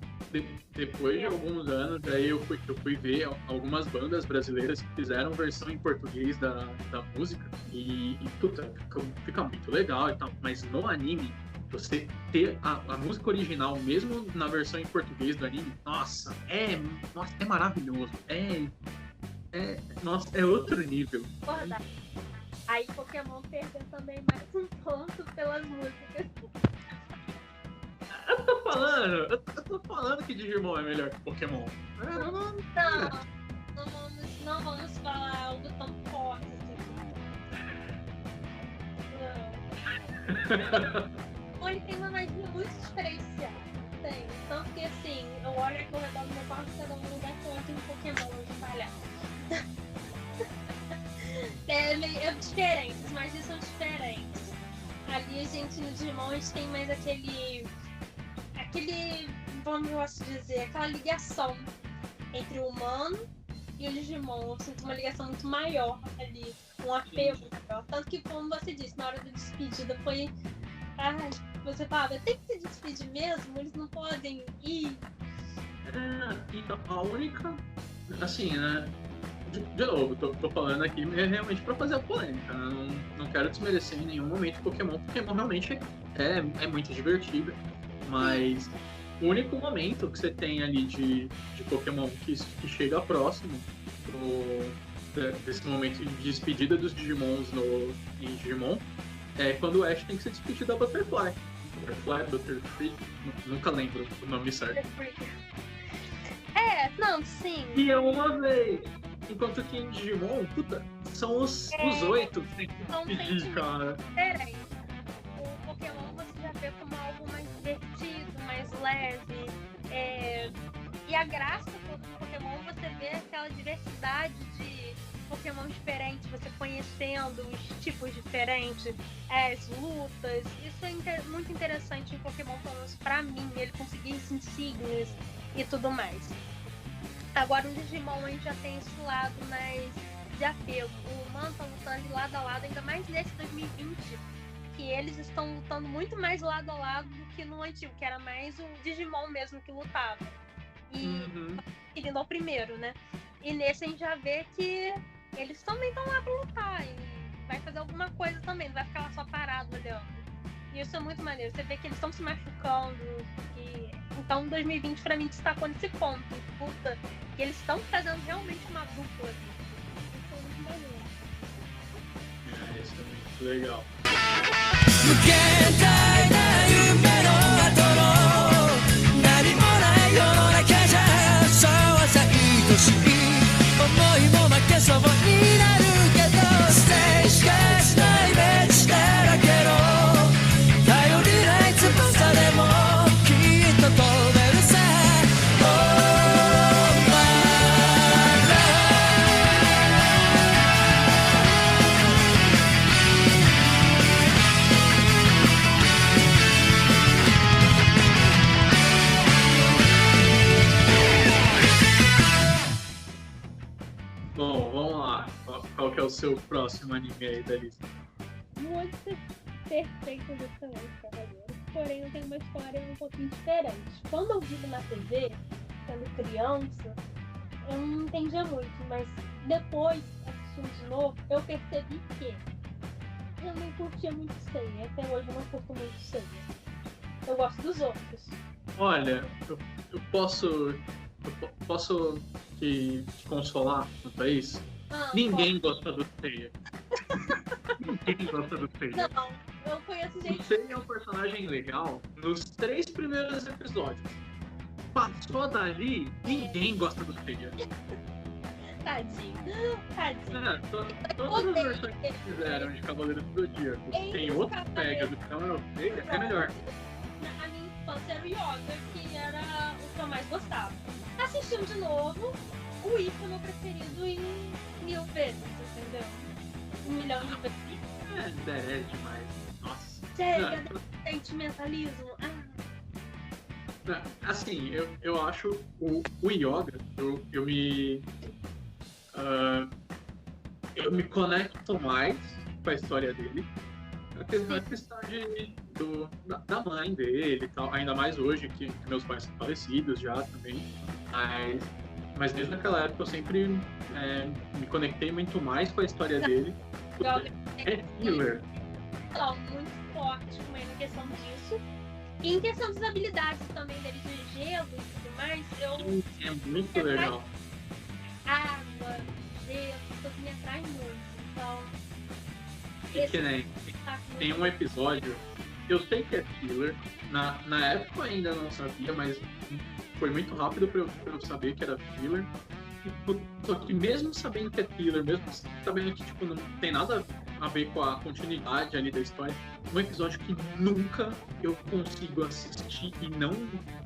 Depois de alguns anos, aí eu fui ver algumas bandas brasileiras que fizeram versão em português da música e puta, fica muito legal e tal. Mas no anime, você ter a música original, mesmo na versão em português do anime, nossa, é maravilhoso. Nossa, é outro nível. Verdade. Aí Pokémon perdeu também mais um ponto pelas músicas. Eu tô falando que Digimon é melhor que Pokémon. Não vamos falar algo tão forte assim. Não. Ele tem uma magia muito diferenciada. Tem. Tanto que assim, eu olho aqui ao redor do meu quarto e cada um dá conta em Pokémon espalhado. É diferente, as magias são diferentes. Ali a gente no Digimon a gente tem mais aquele, vamos assim dizer, aquela ligação entre o humano e o Digimon. Eu sinto uma ligação muito maior ali, um apego maior. Tanto que, como você disse, na hora da despedida foi. Ai, você falava, tem que se despedir mesmo? Eles não podem ir. Então, a única. Assim, né? De novo, tô falando aqui realmente pra fazer a polêmica. Né? Não quero desmerecer em nenhum momento Pokémon. Pokémon realmente é muito divertido. Mas o único momento que você tem ali de Pokémon que chega próximo desse momento de despedida dos Digimons em Digimon é quando o Ash tem que se despedir da Butterfly. Butterfree, nunca lembro o nome certo. Não, sim. E é uma vez. Enquanto que em Digimon, puta, são os 8 que tem que despedir, cara. Diferente. O Pokémon você já vê como algo mais divertido, mais leve. E a graça do Pokémon você vê aquela diversidade de Pokémon diferentes, você conhecendo os tipos diferentes, as lutas. Isso é muito interessante em Pokémon, pelo menos pra mim, ele conseguir as insígnias e tudo mais. Agora o Digimon a gente já tem esse lado mais de apego. O humano tá lutando de lado a lado, ainda mais nesse 2020, que eles estão lutando muito mais lado a lado do que no antigo, que era mais o Digimon mesmo que lutava. E seguindo ao primeiro, né? E nesse a gente já vê que eles também estão lá pra lutar e vai fazer alguma coisa também, não vai ficar lá só parado olhando. E isso é muito maneiro, você vê que eles estão se machucando. Então 2020 pra mim destacou nesse ponto. Puta, que eles estão fazendo realmente uma dupla ali. Isso é muito maneiro. Isso é muito legal. Bom, vamos lá. Qual que é o seu próximo anime aí da lista? Muito perfeito e excelente, Cavaleiro. Porém, eu tenho uma história um pouquinho diferente. Quando eu vi na TV, sendo criança, eu não entendia muito, mas depois, assistindo de novo, eu percebi que eu não curtia muito Seiya. Até hoje eu não curto muito Seiya. Eu gosto dos outros. Olha, eu posso te consolar quanto a isso? Ninguém gosta do Seiya. Ninguém gosta do Seiya. Não, eu conheço gente. O Seiya é um personagem legal nos 3 primeiros episódios. Passou dali, ninguém gosta do Seiya. Tadinho. Todas as versões que fizeram de Cavaleiros do Zodíaco tem outra pega do que não é o Seiya, é melhor. A minha infância era o Yoga, que era o que eu mais gostava. Assistindo de novo, o Ifa é meu preferido em 1000 vezes, entendeu? 1 milhão de vezes. É demais. Nossa. Chega, sentimentalismo. Assim, eu acho o Yoga, eu me... eu me conecto mais com a história dele. A questão da mãe dele e tal, ainda mais hoje que meus pais são falecidos já também. Mas desde aquela época eu sempre me conectei muito mais com a história dele. É thriller. Muito forte com ele em questão disso. E em questão das habilidades também dele de gelo e tudo mais, É muito legal. Água, gelo, tudo me atrai muito. Então. Que nem tem um episódio, eu sei que é thriller, na época eu ainda não sabia, mas foi muito rápido pra eu saber que era thriller. Só que mesmo sabendo que é thriller, mesmo sabendo que tipo, não tem nada a ver com a continuidade ali da história, um episódio que nunca eu consigo assistir e não,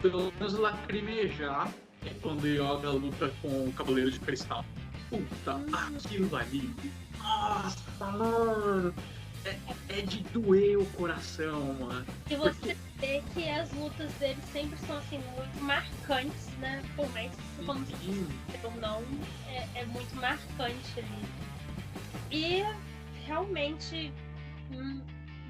pelo menos, lacrimejar é quando Yoga luta com o Cavaleiro de Cristal. Puta, aquilo ali. Nossa, mano. É de doer o coração, mano. E você vê que as lutas dele sempre são assim, muito marcantes, né? Por mais que como ou não, é muito marcante ali. E realmente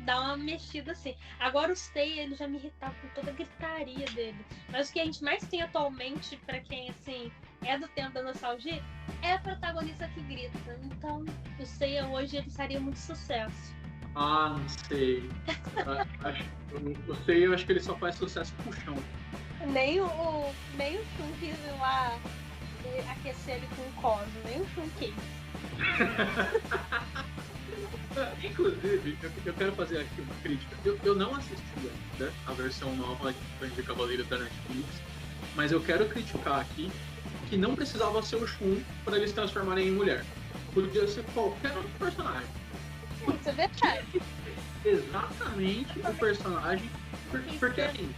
dá uma mexida assim. Agora o Seiya, ele já me irritava com toda a gritaria dele. Mas o que a gente mais tem atualmente, pra quem assim é do tempo da nostalgia, é a protagonista que grita. Então o Seiya hoje ele faria muito sucesso. Ah, não sei. O Seiya, eu acho que ele só faz sucesso com o chão. Nem o Shun quis ir lá aquecer ele com o Cosmo, nem o Shun quis. Inclusive, eu quero fazer aqui uma crítica. Eu não assisti ainda a versão nova de Cavaleiro da Netflix, mas eu quero criticar aqui que não precisava ser o Shun para eles se transformarem em mulher. Podia ser qualquer outro personagem. Isso é verdade. Exatamente o personagem. Porque assim,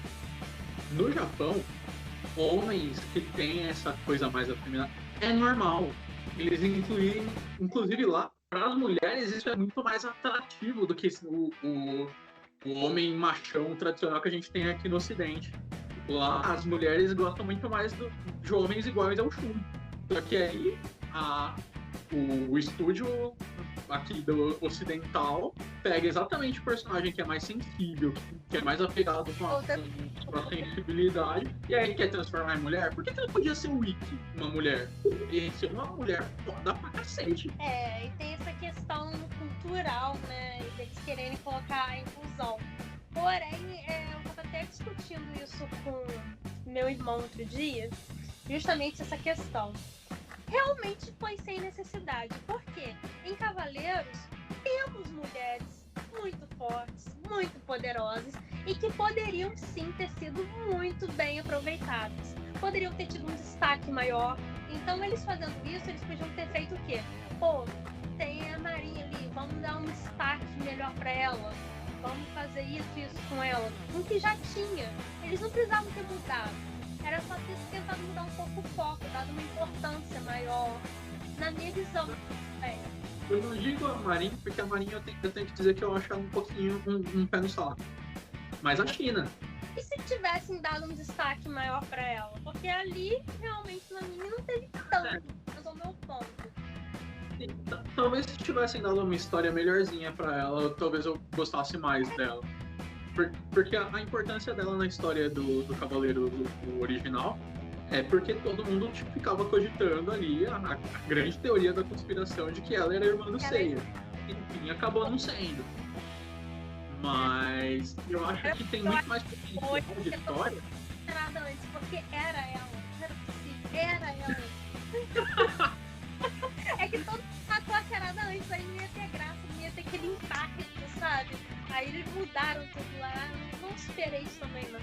no Japão, homens que têm essa coisa mais afeminada é normal. Eles incluem, inclusive lá, para as mulheres, isso é muito mais atrativo do que o homem machão tradicional que a gente tem aqui no Ocidente. Lá, as mulheres gostam muito mais de homens iguais ao Shun. Só que aí, o estúdio aqui do ocidental pega exatamente o personagem que é mais sensível, que é mais apegado com a sensibilidade, e aí quer transformar em mulher. Por que não podia ser o Ikki uma mulher? E ser uma mulher foda pra cacete. E tem essa questão cultural, né, deles quererem colocar a inclusão. Porém, eu estava até discutindo isso com meu irmão outro dia, justamente essa questão. Realmente foi sem necessidade, porque em Cavaleiros temos mulheres muito fortes, muito poderosas e que poderiam sim ter sido muito bem aproveitadas. Poderiam ter tido um destaque maior. Então eles fazendo isso, eles podiam ter feito o quê? Pô, tem a Marinha ali, vamos dar um destaque melhor pra ela. Vamos fazer isso com ela. O que já tinha. Eles não precisavam ter mudado. Era só ter tentado mudar um pouco o foco, dado uma importância maior. Na minha visão. Eu não digo a Marinha, porque a Marinha eu tenho que dizer que eu acho ela um pouquinho um pé no saco. Mas a China. E se tivessem dado um destaque maior pra ela? Porque ali, realmente, no anime não teve tanto. Mas é o meu ponto. Talvez se tivessem dado uma história melhorzinha pra ela, talvez eu gostasse mais dela. Porque a importância dela na história do Cavaleiro do original é porque todo mundo tipo, ficava cogitando ali a grande teoria da conspiração de que ela era irmã do Seiya. Enfim, acabou não sendo. Mas eu acho que tem muito mais potencial de história. Nada antes, porque era ela. Não era possível, era ela. É que todo mundo matou a charada antes, aí não ia ter graça, não ia ter aquele impacto, sabe? Aí eles mudaram tudo lá, não esperei isso também, não.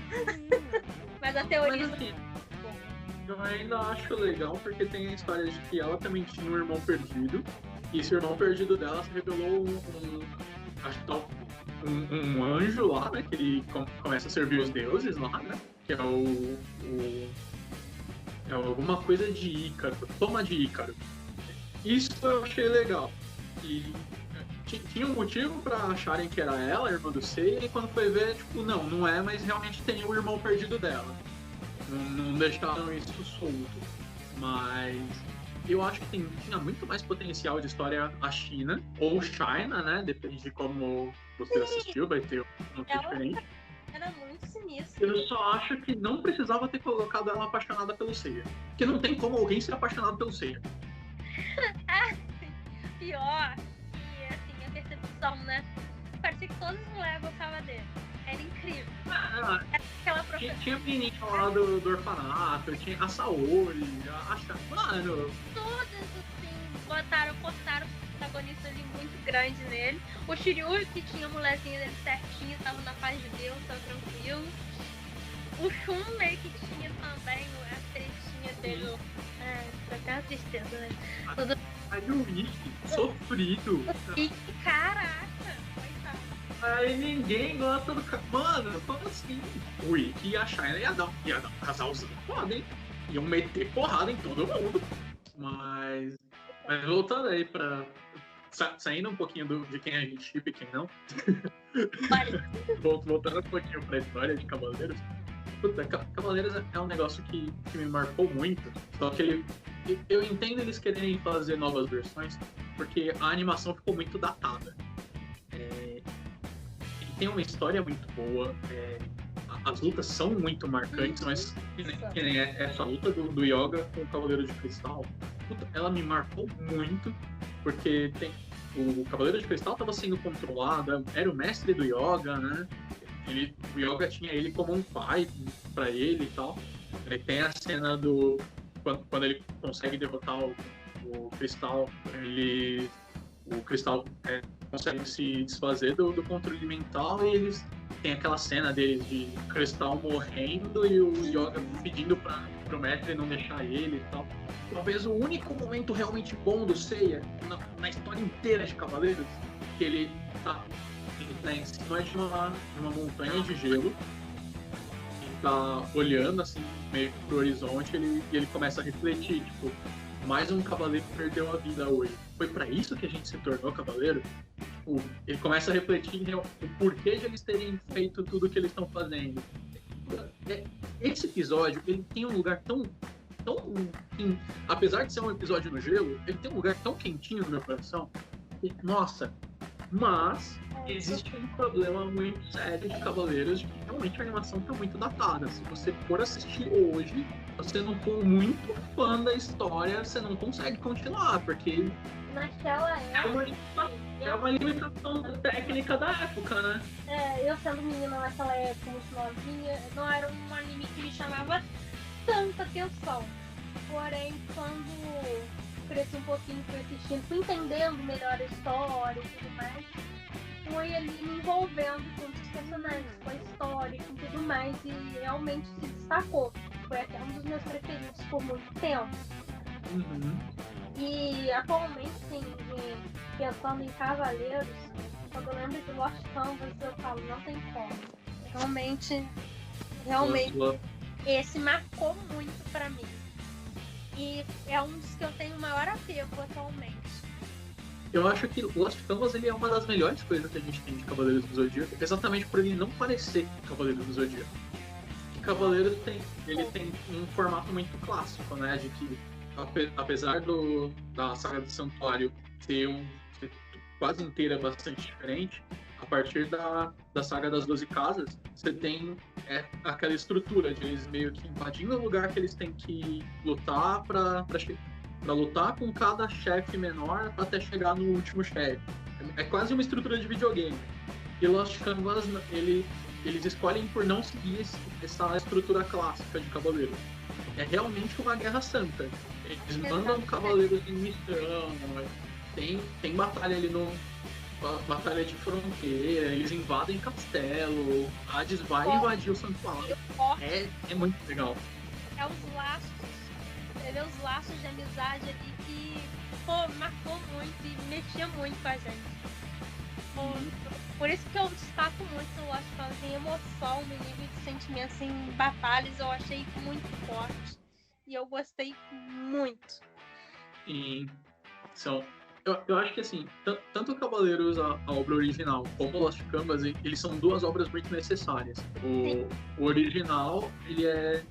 Mas a teoria... Mas, assim, eu ainda acho legal porque tem a história de que ela também tinha um irmão perdido, e esse irmão perdido dela se revelou um anjo lá, né? Que ele começa a servir os deuses lá, né? Que é alguma coisa de Ícaro, toma de Ícaro. Isso eu achei legal. E tinha um motivo pra acharem que era ela, a irmã do Seiya, e quando foi ver, tipo, não é, mas realmente tem o irmão perdido dela. Não deixaram isso solto. Mas eu acho que tinha muito mais potencial de história a China, ou China, né? Depende de como você assistiu, vai ter um que diferente. Era muito sinistro. Eu só acho que não precisava ter colocado ela apaixonada pelo Seiya. Porque não tem como alguém ser apaixonado pelo Seiya. Pior, e assim, a percepção, né? Parecia que todas as mulheres gostavam dele. Era incrível. Aquela Tinha a menininha lá do orfanato, tinha a Saori, mano. Todas assim, postaram protagonista ali muito grande nele. O Shiryu, que tinha a mulherzinha dele certinha, tava na paz de Deus, tava tranquilo. O Shun meio que tinha também a tretinha dele. Foi até uma tristeza, né? Aí o Ikki, sofrido. Ikki, caraca, coitado. Aí ninguém gosta do cara. Mano, como assim? O Ikki e a China ia dar um casalzinho foda, hein? Iam meter porrada em todo mundo. Mas voltando aí pra... Saindo um pouquinho de quem a gente shippa e quem não. Voltando um pouquinho pra história de Cavaleiros. Puta, Cavaleiros é um negócio que me marcou muito. Só que eu entendo eles quererem fazer novas versões, porque a animação ficou muito datada. Ele tem uma história muito boa. As lutas são muito marcantes, mas que nem essa luta do Yoga com o Cavaleiro de Cristal, puta, ela me marcou muito, porque o Cavaleiro de Cristal estava sendo controlado, era o mestre do Yoga, né? O Yoga tinha ele como um pai pra ele e tal. Ele tem a cena quando ele consegue derrotar o Cristal, o Cristal consegue se desfazer do controle mental, e eles tem aquela cena deles de Cristal morrendo e o Yoga pedindo pro mestre não deixar ele e tal. Talvez o único momento realmente bom do Seiya na história inteira de Cavaleiros, que ele tá em cima de uma montanha de gelo, e tá olhando assim meio pro horizonte, e ele começa a refletir, tipo, mais um cavaleiro perdeu a vida hoje. Foi pra isso que a gente se tornou cavaleiro? Tipo, ele começa a refletir o porquê de eles terem feito tudo o que eles estão fazendo. Esse episódio, ele tem um lugar tão apesar de ser um episódio no gelo, ele tem um lugar tão quentinho no meu coração. Nossa, mas existe um problema muito sério de Cavaleiros, de que realmente a animação está muito datada. Se você for assistir hoje, você não for muito fã da história, você não consegue continuar, porque naquela época é uma limitação técnica da época, né? Eu sendo menina naquela época, muito novinha, não era um anime que me chamava tanta atenção. Porém, quando cresci um pouquinho, fui assistindo, fui entendendo melhor a história e tudo mais, fui ali me envolvendo com os personagens, com a história e com tudo mais, e realmente se destacou. Foi até um dos meus preferidos por muito tempo. Uhum. E atualmente, sim, pensando em Cavaleiros, quando eu lembro de Lost Canvas, eu falo, não tem como. Realmente, esse marcou muito pra mim. E é um dos que eu tenho o maior apego atualmente. Eu acho que Lost Canvas ele é uma das melhores coisas que a gente tem de Cavaleiros do Zodíaco, exatamente por ele não parecer Cavaleiros do Zodíaco. Cavaleiros tem um formato muito clássico, né? De que, apesar da saga do Santuário ser quase inteira bastante diferente, a partir da saga das 12 casas, você tem aquela estrutura de eles meio que invadindo o lugar que eles têm que lutar para lutar com cada chefe menor até chegar no último chefe. É quase uma estrutura de videogame. E Lost Canvas, eles escolhem por não seguir essa estrutura clássica de cavaleiro. É realmente uma guerra santa. Eles mandam cavaleiros em missão, tem batalha ali batalha de fronteira, eles invadem castelo, Hades vai invadir o santuário. É muito legal. É os laços de amizade ali que marcou muito e mexia muito com a gente. Por isso que eu destaco muito o Lost Canvas em emoção, no nível de sentimento, em batalhas, eu achei muito forte. E eu gostei muito. E eu acho que assim, tanto Cavaleiros, a obra original, como Lost Canvas, eles são duas obras muito necessárias. O original, ele é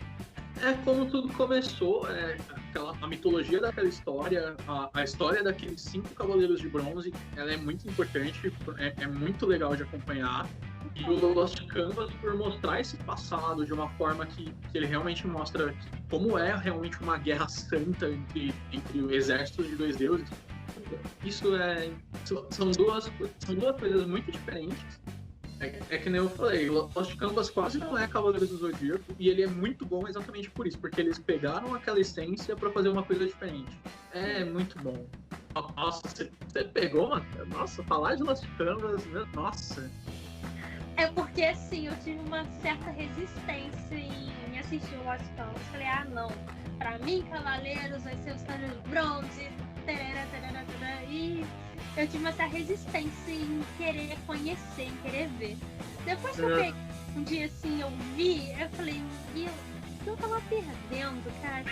como tudo começou, a mitologia daquela história, a história daqueles 5 Cavaleiros de Bronze, ela é muito importante, é muito legal de acompanhar. E o Lost Canvas, por mostrar esse passado de uma forma que ele realmente mostra como é realmente uma guerra santa entre o exército de 2 deuses, são duas coisas muito diferentes. É que nem eu falei, Lost Canvas quase não é Cavaleiros do Zodíaco, e ele é muito bom exatamente por isso, porque eles pegaram aquela essência pra fazer uma coisa diferente. É muito bom. Nossa, você pegou, mano? Nossa, falar de Lost Canvas, nossa. É porque, assim, eu tive uma certa resistência em assistir o Lost Canvas. Falei, não, pra mim, Cavaleiros vai ser os Cavaleiros de Bronze, e eu tive essa resistência em querer conhecer, em querer ver. Depois que eu peguei um dia assim, eu vi, eu falei, eu tava perdendo, cara.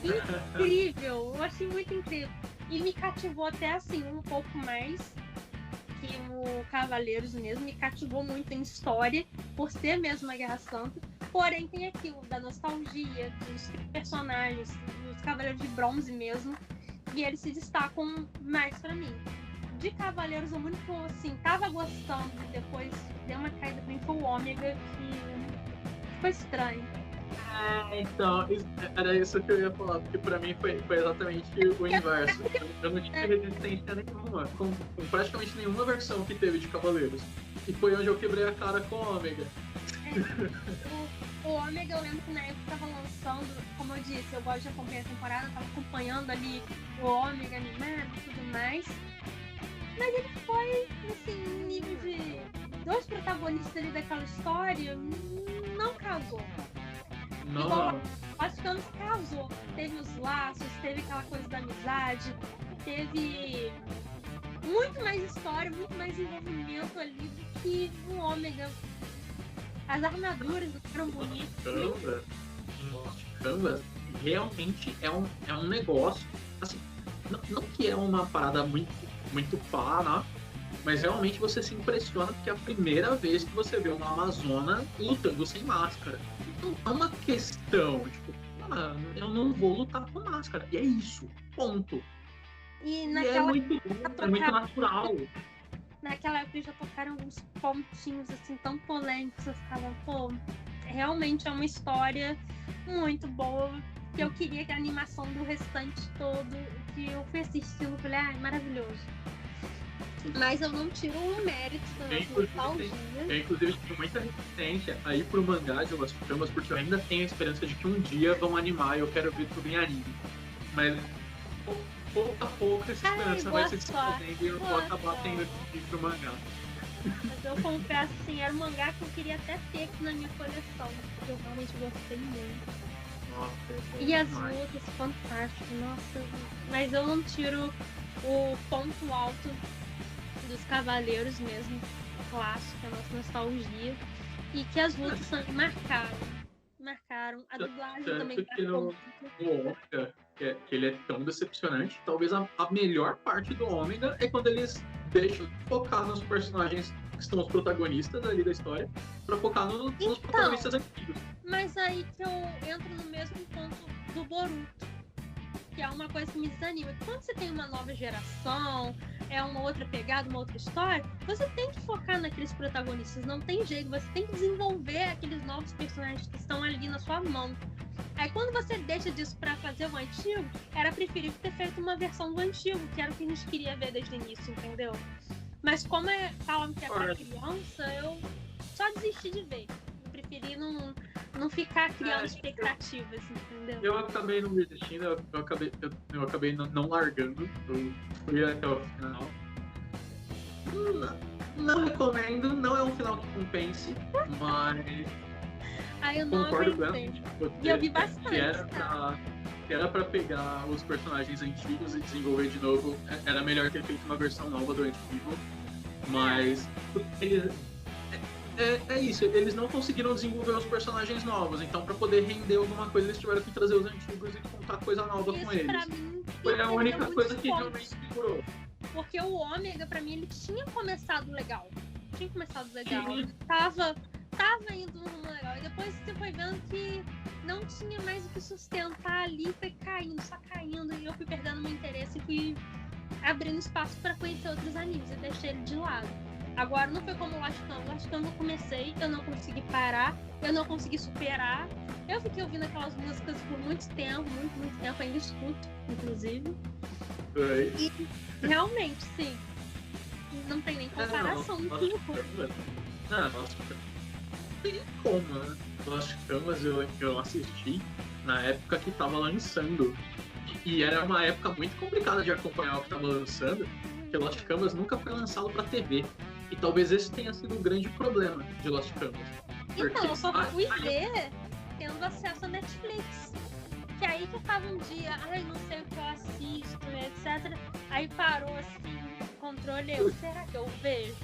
Incrível, eu achei muito incrível. E me cativou até assim, um pouco mais que o Cavaleiros mesmo, me cativou muito em história, por ser mesmo a Guerra Santa. Porém, tem aquilo da nostalgia, dos personagens, dos Cavaleiros de Bronze mesmo, e eles se destacam mais pra mim. De Cavaleiros, o único, assim, tava gostando e depois deu uma caída pra mim foi o Ômega, que ficou estranho. Então, era isso que eu ia falar, porque pra mim foi exatamente o inverso. Eu não tive resistência nenhuma, com praticamente nenhuma versão que teve de Cavaleiros. E foi onde eu quebrei a cara com o Ômega. O Ômega, eu lembro que na época tava lançando, como eu disse, eu gosto de acompanhar a temporada, tava acompanhando ali o Ômega animado e tudo mais. Mas ele foi, assim, no nível de 2 protagonistas ali daquela história, não casou. Igual Lost Canvas casou. Teve os laços, teve aquela coisa da amizade, teve muito mais história, muito mais envolvimento ali do que o Ômega. As armaduras eram bonitas. Canvas realmente é um negócio, assim, não que é uma parada muito pá, né? Mas realmente você se impressiona porque é a primeira vez que você vê uma Amazona lutando sem máscara. Então é uma questão, tipo, eu não vou lutar com máscara. E é isso, ponto. E é muito bom, é muito natural. Naquela época já tocaram alguns pontinhos assim tão polêmicos, eu ficava, pô, realmente é uma história muito boa, que eu queria que a animação do restante todo, que eu fui assistindo, falei, maravilhoso. Mas eu não tiro o mérito da nostalgia. Eu inclusive tive muita resistência aí pro mangá de Lost Canvas, porque eu ainda tenho a esperança de que um dia vão animar e eu quero ver tudo em anime. Mas pouco a pouco essa esperança vai se desfazendo e eu vou acabar tendo que ir pro mangá. Mas eu confesso, assim, era um mangá que eu queria até ter aqui na minha coleção, porque eu realmente gostei muito. Nossa, e as lutas, fantástico, nossa. Mas eu não tiro o ponto alto dos Cavaleiros mesmo, clássico, a nossa nostalgia, e que as lutas marcaram. A dublagem também marcou muito. No Ômega, que ele é tão decepcionante, talvez a melhor parte do Ômega é quando eles deixam de focar nos personagens que são os protagonistas ali da história, pra focar nos protagonistas antigos. Mas aí que eu entro no mesmo ponto do Boruto, que é uma coisa que me desanima. Quando você tem uma nova geração, é uma outra pegada, uma outra história, você tem que focar naqueles protagonistas, não tem jeito, você tem que desenvolver aqueles novos personagens que estão ali na sua mão. Aí quando você deixa disso pra fazer o antigo, era preferível ter feito uma versão do antigo, que era o que a gente queria ver desde o início, entendeu? Mas como falam que é pra criança, eu só desisti de ver. Eu preferi não ficar criando expectativas, entendeu? Eu acabei não desistindo, eu acabei não largando. Eu fui até o final. Não recomendo, não é um final que compense, mas eu não concordo aguentei. E eu vi bastante. Que era pra pegar os personagens antigos e desenvolver de novo. Era melhor ter feito uma versão nova do antigo. Mas é isso, eles não conseguiram desenvolver os personagens novos, então pra poder render alguma coisa eles tiveram que trazer os antigos e contar coisa nova com eles. Pra mim, foi a única coisa que realmente segurou. Porque o Ômega, pra mim, ele tinha começado legal. Ele tava tava indo um rumo legal. E depois você foi vendo que não tinha mais o que sustentar ali, foi caindo, só caindo. E eu fui perdendo meu interesse e fui abrindo espaço pra conhecer outros animes. Eu deixei ele de lado. Agora não foi como Lost Canvas. Lost Canvas eu comecei, eu não consegui parar, eu não consegui superar. Eu fiquei ouvindo aquelas músicas por muito tempo, muito tempo, ainda escuto, inclusive. E realmente, sim, não tem nem comparação no que Não, Lost Canvas tem como, né? Lost Canvas eu assisti na época que tava lançando. E era uma época muito complicada de acompanhar o que tava lançando, porque Lost Canvas nunca foi lançado pra TV. E talvez esse tenha sido o grande problema de Lost Canvas. Então, eu só fui ver tendo acesso a Netflix. Que aí que eu tava um dia, não sei o que eu assisto, etc. Aí parou assim, controle, será que eu vejo?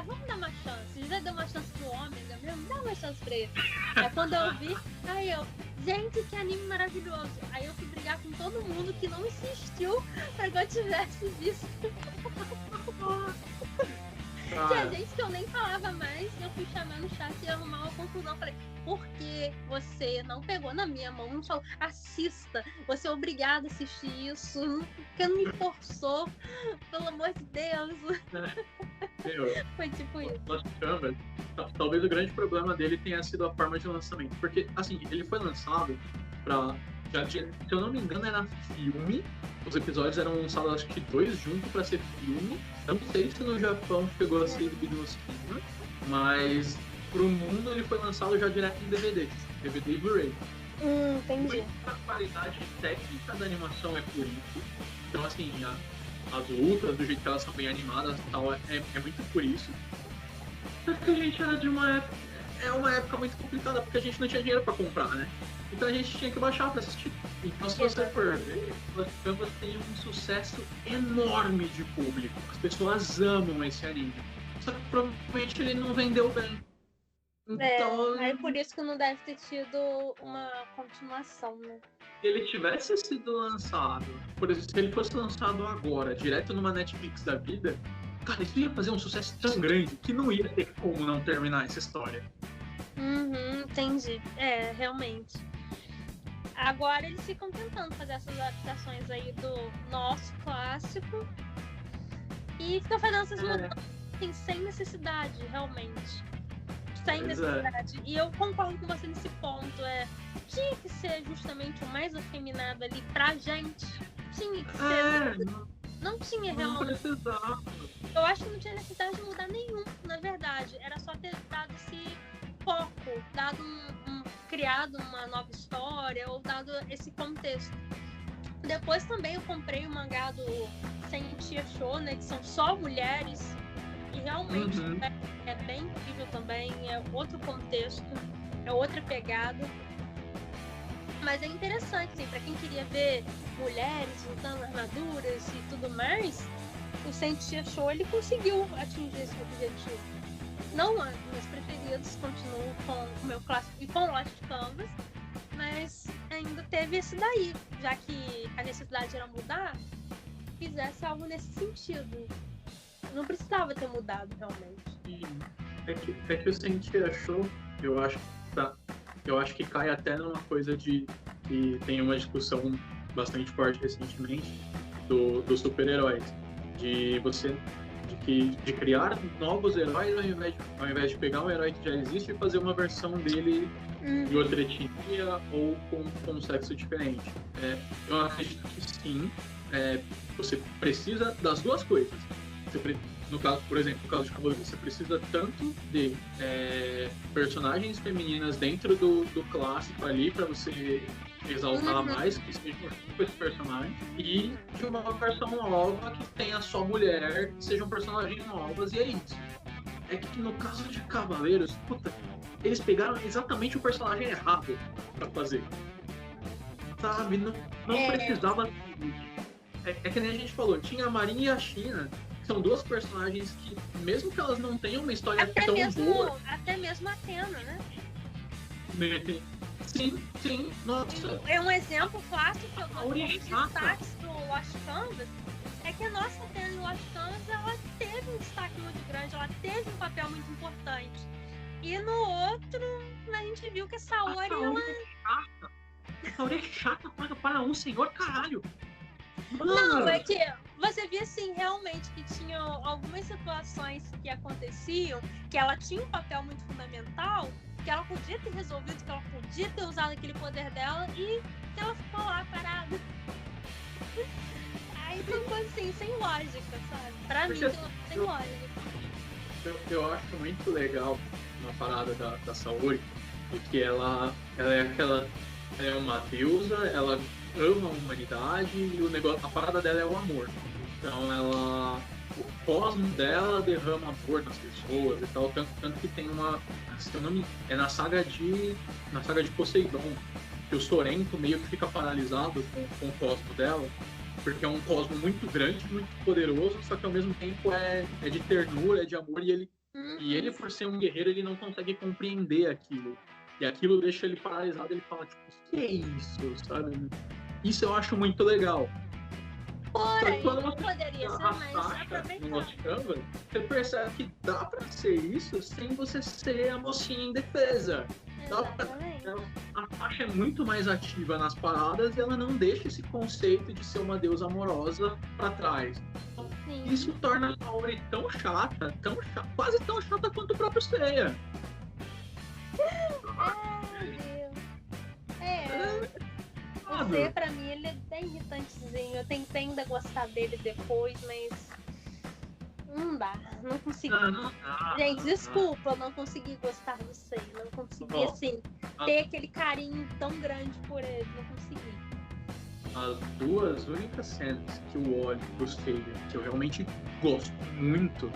Vamos dar uma chance. Já deu uma chance pro Ômega mesmo? Dá uma chance pra ele. Aí quando eu vi, gente, que anime maravilhoso. Aí eu fui brigar com todo mundo que não insistiu pra que eu tivesse visto. Tinha gente que eu nem falava mais, eu fui chamar no chat e arrumar uma conclusão. Falei, por que você não pegou na minha mão, não falou, assista, você é obrigado a assistir isso, porque não me forçou, pelo amor de Deus. Foi tipo isso. Lost Canvas, talvez o grande problema dele tenha sido a forma de lançamento, porque assim, ele foi lançado pra... se eu não me engano, era filme. Os episódios eram lançados, acho que 2 juntos pra ser filme. Eu não sei se no Japão chegou a ser exibido no cinema, mas pro mundo ele foi lançado já direto em DVD e Blu-ray. Entendi. A qualidade técnica da animação é por isso. Então, assim, as lutas, do jeito que elas são bem animadas e tal, é muito por isso. Porque a gente era de uma época... É uma época muito complicada, porque a gente não tinha dinheiro pra comprar, né? Então a gente tinha que baixar pra assistir. Então, se você for ver, Lost Canvas tem um sucesso enorme de público. As pessoas amam esse anime. Só que provavelmente ele não vendeu bem. Então, aí por isso que não deve ter tido uma continuação, né? Se ele tivesse sido lançado, por exemplo, se ele fosse lançado agora, direto numa Netflix da vida, cara, isso ia fazer um sucesso tão grande que não ia ter como não terminar essa história. Entendi. Realmente. Agora eles ficam tentando fazer essas adaptações aí do nosso clássico e ficam fazendo essas mudanças assim, sem necessidade, realmente. Sem necessidade. E eu concordo com você nesse ponto. Tinha que ser justamente o mais afeminado ali pra gente. Tinha que ser. Não tinha realmente. Eu acho que não tinha necessidade de mudar nenhum, na verdade. Era só ter dado esse foco, dado criado uma nova história ou dado esse contexto. Depois também eu comprei o mangá do Sentia Show, né, que são só mulheres e realmente é bem incrível também, é outro contexto, é outra pegada. Mas é interessante, assim, pra quem queria ver mulheres lutando armaduras e tudo mais, o Sentia Show ele conseguiu atingir esse objetivo. Não, meus preferidos continuam com o meu clássico e com Lost Canvas, mas ainda teve esse daí, já que a necessidade era mudar, fizesse algo nesse sentido. Não precisava ter mudado, realmente. É que o Sentia Show, eu acho que cai até numa coisa de que tem uma discussão bastante forte recentemente dos super-heróis, de criar novos heróis ao invés de pegar um herói que já existe e fazer uma versão dele de outra etnia ou com um sexo diferente. Eu acredito que sim, você precisa das duas coisas. No caso, por exemplo, no caso de Cavaleiro, você precisa tanto de personagens femininas dentro do clássico ali para você exaltar mais que sejam esse personagem, e de uma versão nova que tenha só mulher, que sejam personagens novas, e é isso. É que no caso de Cavaleiros, eles pegaram exatamente o personagem errado pra fazer. Sabe? Não precisava. É que nem a gente falou, tinha a Marinha e a China, que são duas personagens que, mesmo que elas não tenham uma história tão boa. Até mesmo a Athena, né? Sim, nossa. É um exemplo clássico que eu dou de destaques do Lost Canvas, é que a nossa Athena em Lost Canvas, ela teve um destaque muito grande, ela teve um papel muito importante. E no outro, a gente viu que a Saori, ela... A Saori é chata para um senhor, caralho. Não, é que você via assim, realmente, que tinha algumas situações que aconteciam, que ela tinha um papel muito fundamental, que ela podia ter resolvido, que ela podia ter usado aquele poder dela e que ela ficou lá parada. Aí ficou assim, sem lógica, sabe? Pra mim, sem lógica. Eu acho muito legal uma parada da Saori, porque ela é aquela... Ela é uma deusa, ela ama a humanidade e a parada dela é o amor. Então ela... O cosmo dela derrama amor nas pessoas e tal, tanto que tem uma... Se eu não me... É na saga de Poseidon, que o Sorrento meio que fica paralisado com o cosmo dela, porque é um cosmo muito grande, muito poderoso, só que ao mesmo tempo é de ternura, é de amor, e ele, por ser um guerreiro, ele não consegue compreender aquilo. E aquilo deixa ele paralisado, ele fala, tipo, que é isso, sabe? Isso eu acho muito legal. Porém, não poderia ser mais aproveitado. Você percebe que dá pra ser isso sem você ser a mocinha indefesa. A Tasha é muito mais ativa nas paradas e ela não deixa esse conceito de ser uma deusa amorosa pra trás. Sim. Isso torna a Saori tão chata, quase tão chata quanto o próprio Seiya. O Seiya, pra mim, ele é bem irritantezinho. Eu tentei ainda gostar dele depois, mas não dá, não consegui. Gente, desculpa, eu não consegui gostar do Seiya. Não consegui, assim, ter aquele carinho tão grande por ele. Não consegui. As duas únicas cenas que eu olho do Seiya, que eu realmente gosto muito,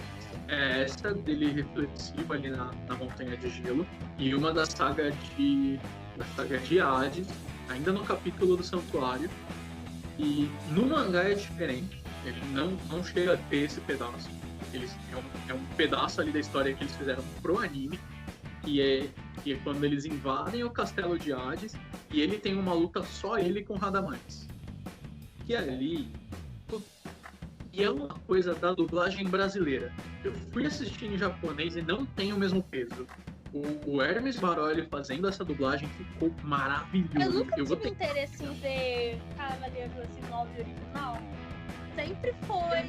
é essa dele reflexiva ali na Montanha de Gelo e uma da saga de Hades, ainda no capítulo do Santuário. E no mangá é diferente, ele não chega a ter esse pedaço. É um pedaço ali da história que eles fizeram pro anime, que é quando eles invadem o castelo de Hades e ele tem uma luta só ele com Radamantes. Que ali... E é uma coisa da dublagem brasileira. Eu fui assistir em japonês e não tem o mesmo peso. O Hermes Baroli fazendo essa dublagem ficou maravilhoso. Eu nunca tive interesse em ver Cavaleiros assim, no áudio original. Sempre foi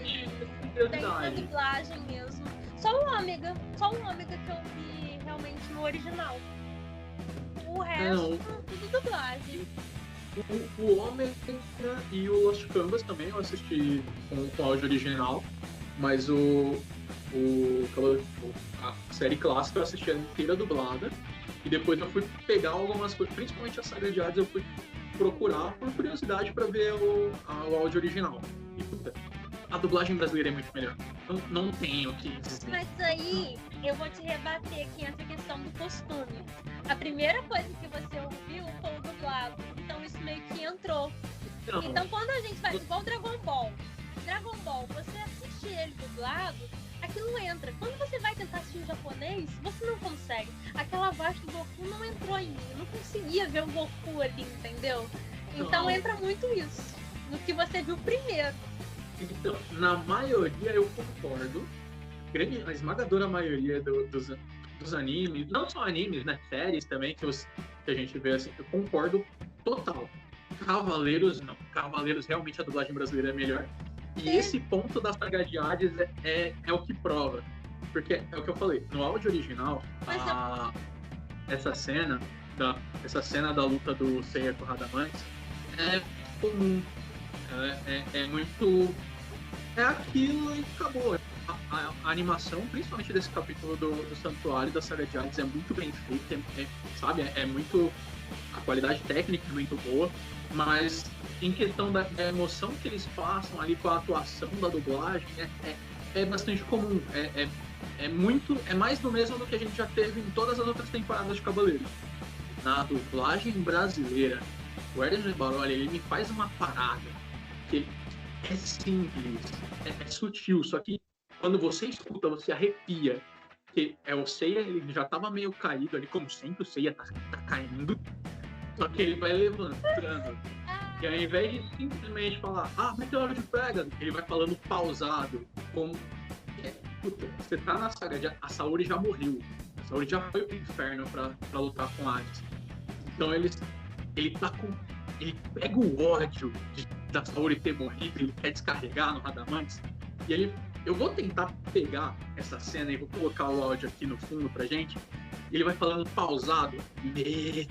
dentro da dublagem mesmo. Só o Ômega que eu vi realmente no original. O resto, tudo dublagem. O Ômega e o Lost Canvas também eu assisti com áudio original, mas a série clássica eu assisti inteira dublada e depois eu fui pegar algumas coisas, principalmente a saga de Hades, eu fui procurar por curiosidade para ver o áudio original. E puta, a dublagem brasileira é muito melhor. Não tenho o que dizer. Mas aí eu vou te rebater aqui essa questão do costume. A primeira coisa que você ouviu foi o dublado. Então isso meio que entrou. Então quando a gente faz igual Dragon Ball, você assiste ele dublado, aquilo entra. Quando você vai tentar assistir em japonês, você não consegue. Aquela voz do Goku não entrou em mim. Eu não conseguia ver o Goku ali, entendeu? Então entra muito isso. No que você viu primeiro. Então, na maioria eu concordo. A esmagadora maioria dos animes, não só animes, né? Séries também, que a gente vê assim, eu concordo total. Cavaleiros, não. Cavaleiros, realmente a dublagem brasileira é melhor. E esse ponto da saga de Hades é o que prova. Porque é o que eu falei, no áudio original, essa cena da luta do Seiya com o Radamantes é comum. É muito... É aquilo e acabou. A animação, principalmente desse capítulo do Santuário da saga de Hades, é muito bem feita, sabe? É muito... A qualidade técnica é muito boa, mas em questão da emoção que eles passam ali com a atuação da dublagem, é bastante comum. É mais do mesmo do que a gente já teve em todas as outras temporadas de Cavaleiros. Na dublagem brasileira, o Hermes Baroli, ele me faz uma parada que é simples, é sutil, só que quando você escuta, você arrepia. Que é o Seiya, ele já tava meio caído ali, como sempre, o Seiya tá caindo, só que ele vai levantando. E ao invés de simplesmente falar, meteoro de Pegasus, ele vai falando pausado, como... Puta, você tá na saga, a Saori já morreu. Saori já foi pro inferno pra lutar com Hades. Então ele pega o ódio da Saori ter morrido, ele quer descarregar no Radamantes. E eu vou tentar pegar essa cena e vou colocar o áudio aqui no fundo pra gente. E ele vai falando pausado. Meteu.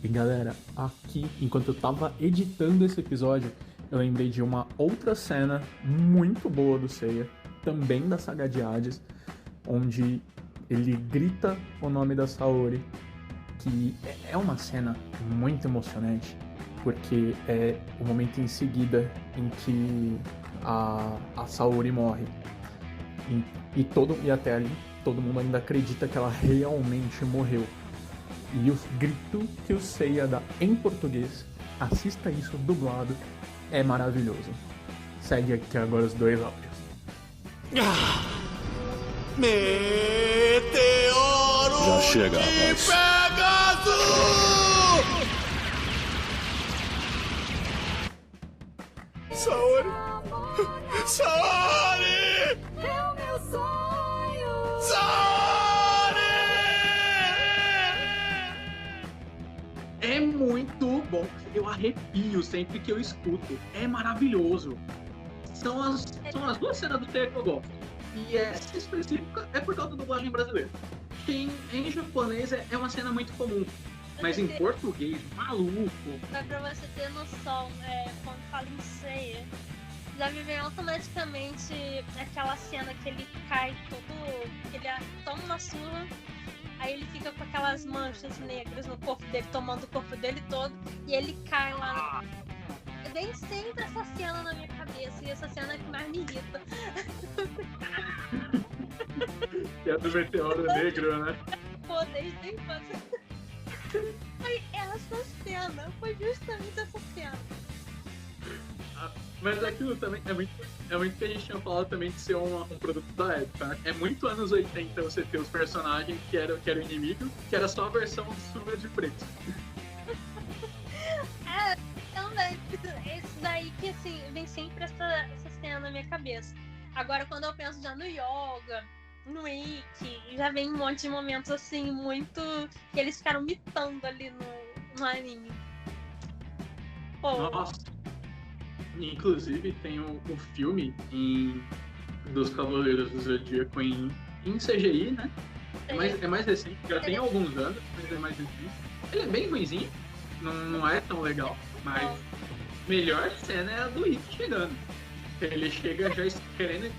E galera, aqui, enquanto eu tava editando esse episódio, eu lembrei de uma outra cena muito boa do Seiya, também da saga de Hades, onde ele grita o nome da Saori, que é uma cena muito emocionante, porque é o momento em seguida em que a Saori morre. E até ali, todo mundo ainda acredita que ela realmente morreu. E o grito que o Seiya dá em português, assista isso dublado, é maravilhoso. Segue aqui agora os 2 áudios. Meteoro Já chega, de rapaz. Pegasus! Saori! Saori! É o meu sonho! Saori! É muito bom. Eu arrepio sempre que eu escuto. É maravilhoso. São as 2 cenas do Seiya que eu gosto. E essa específica é por causa da dublagem brasileira. Que em japonês é uma cena muito comum. Mas em português, maluco. Mas pra você ter noção, quando fala em Seiya, já me vem automaticamente aquela cena que ele cai todo, que ele toma uma surra, aí ele fica com aquelas manchas negras no corpo dele, tomando o corpo dele todo, e ele cai lá. Vem sempre essa cena na minha cabeça, e essa cena é que mais me irrita. Que é do meteoro negro, né? Pô, desde a infância. Foi essa cena, foi justamente essa cena. Mas aquilo também é muito que a gente tinha falado também de ser um produto da época, né? É muito anos 80 você ter os personagens que era o inimigo, que era só a versão sua de preto. Também. Isso daí que, assim, vem sempre essa cena na minha cabeça. Agora, quando eu penso já no Yoga, no Ikki, já vem um monte de momentos, assim, muito... que eles ficaram mitando ali no anime. Pô. Nossa. Inclusive, tem o filme dos Cavaleiros do Zodíaco em CGI, né? É mais recente, já tem alguns anos, mas é mais recente. Ele é bem ruimzinho, não é tão legal, mas a melhor cena é a do Ikki chegando. Ele chega já querendo...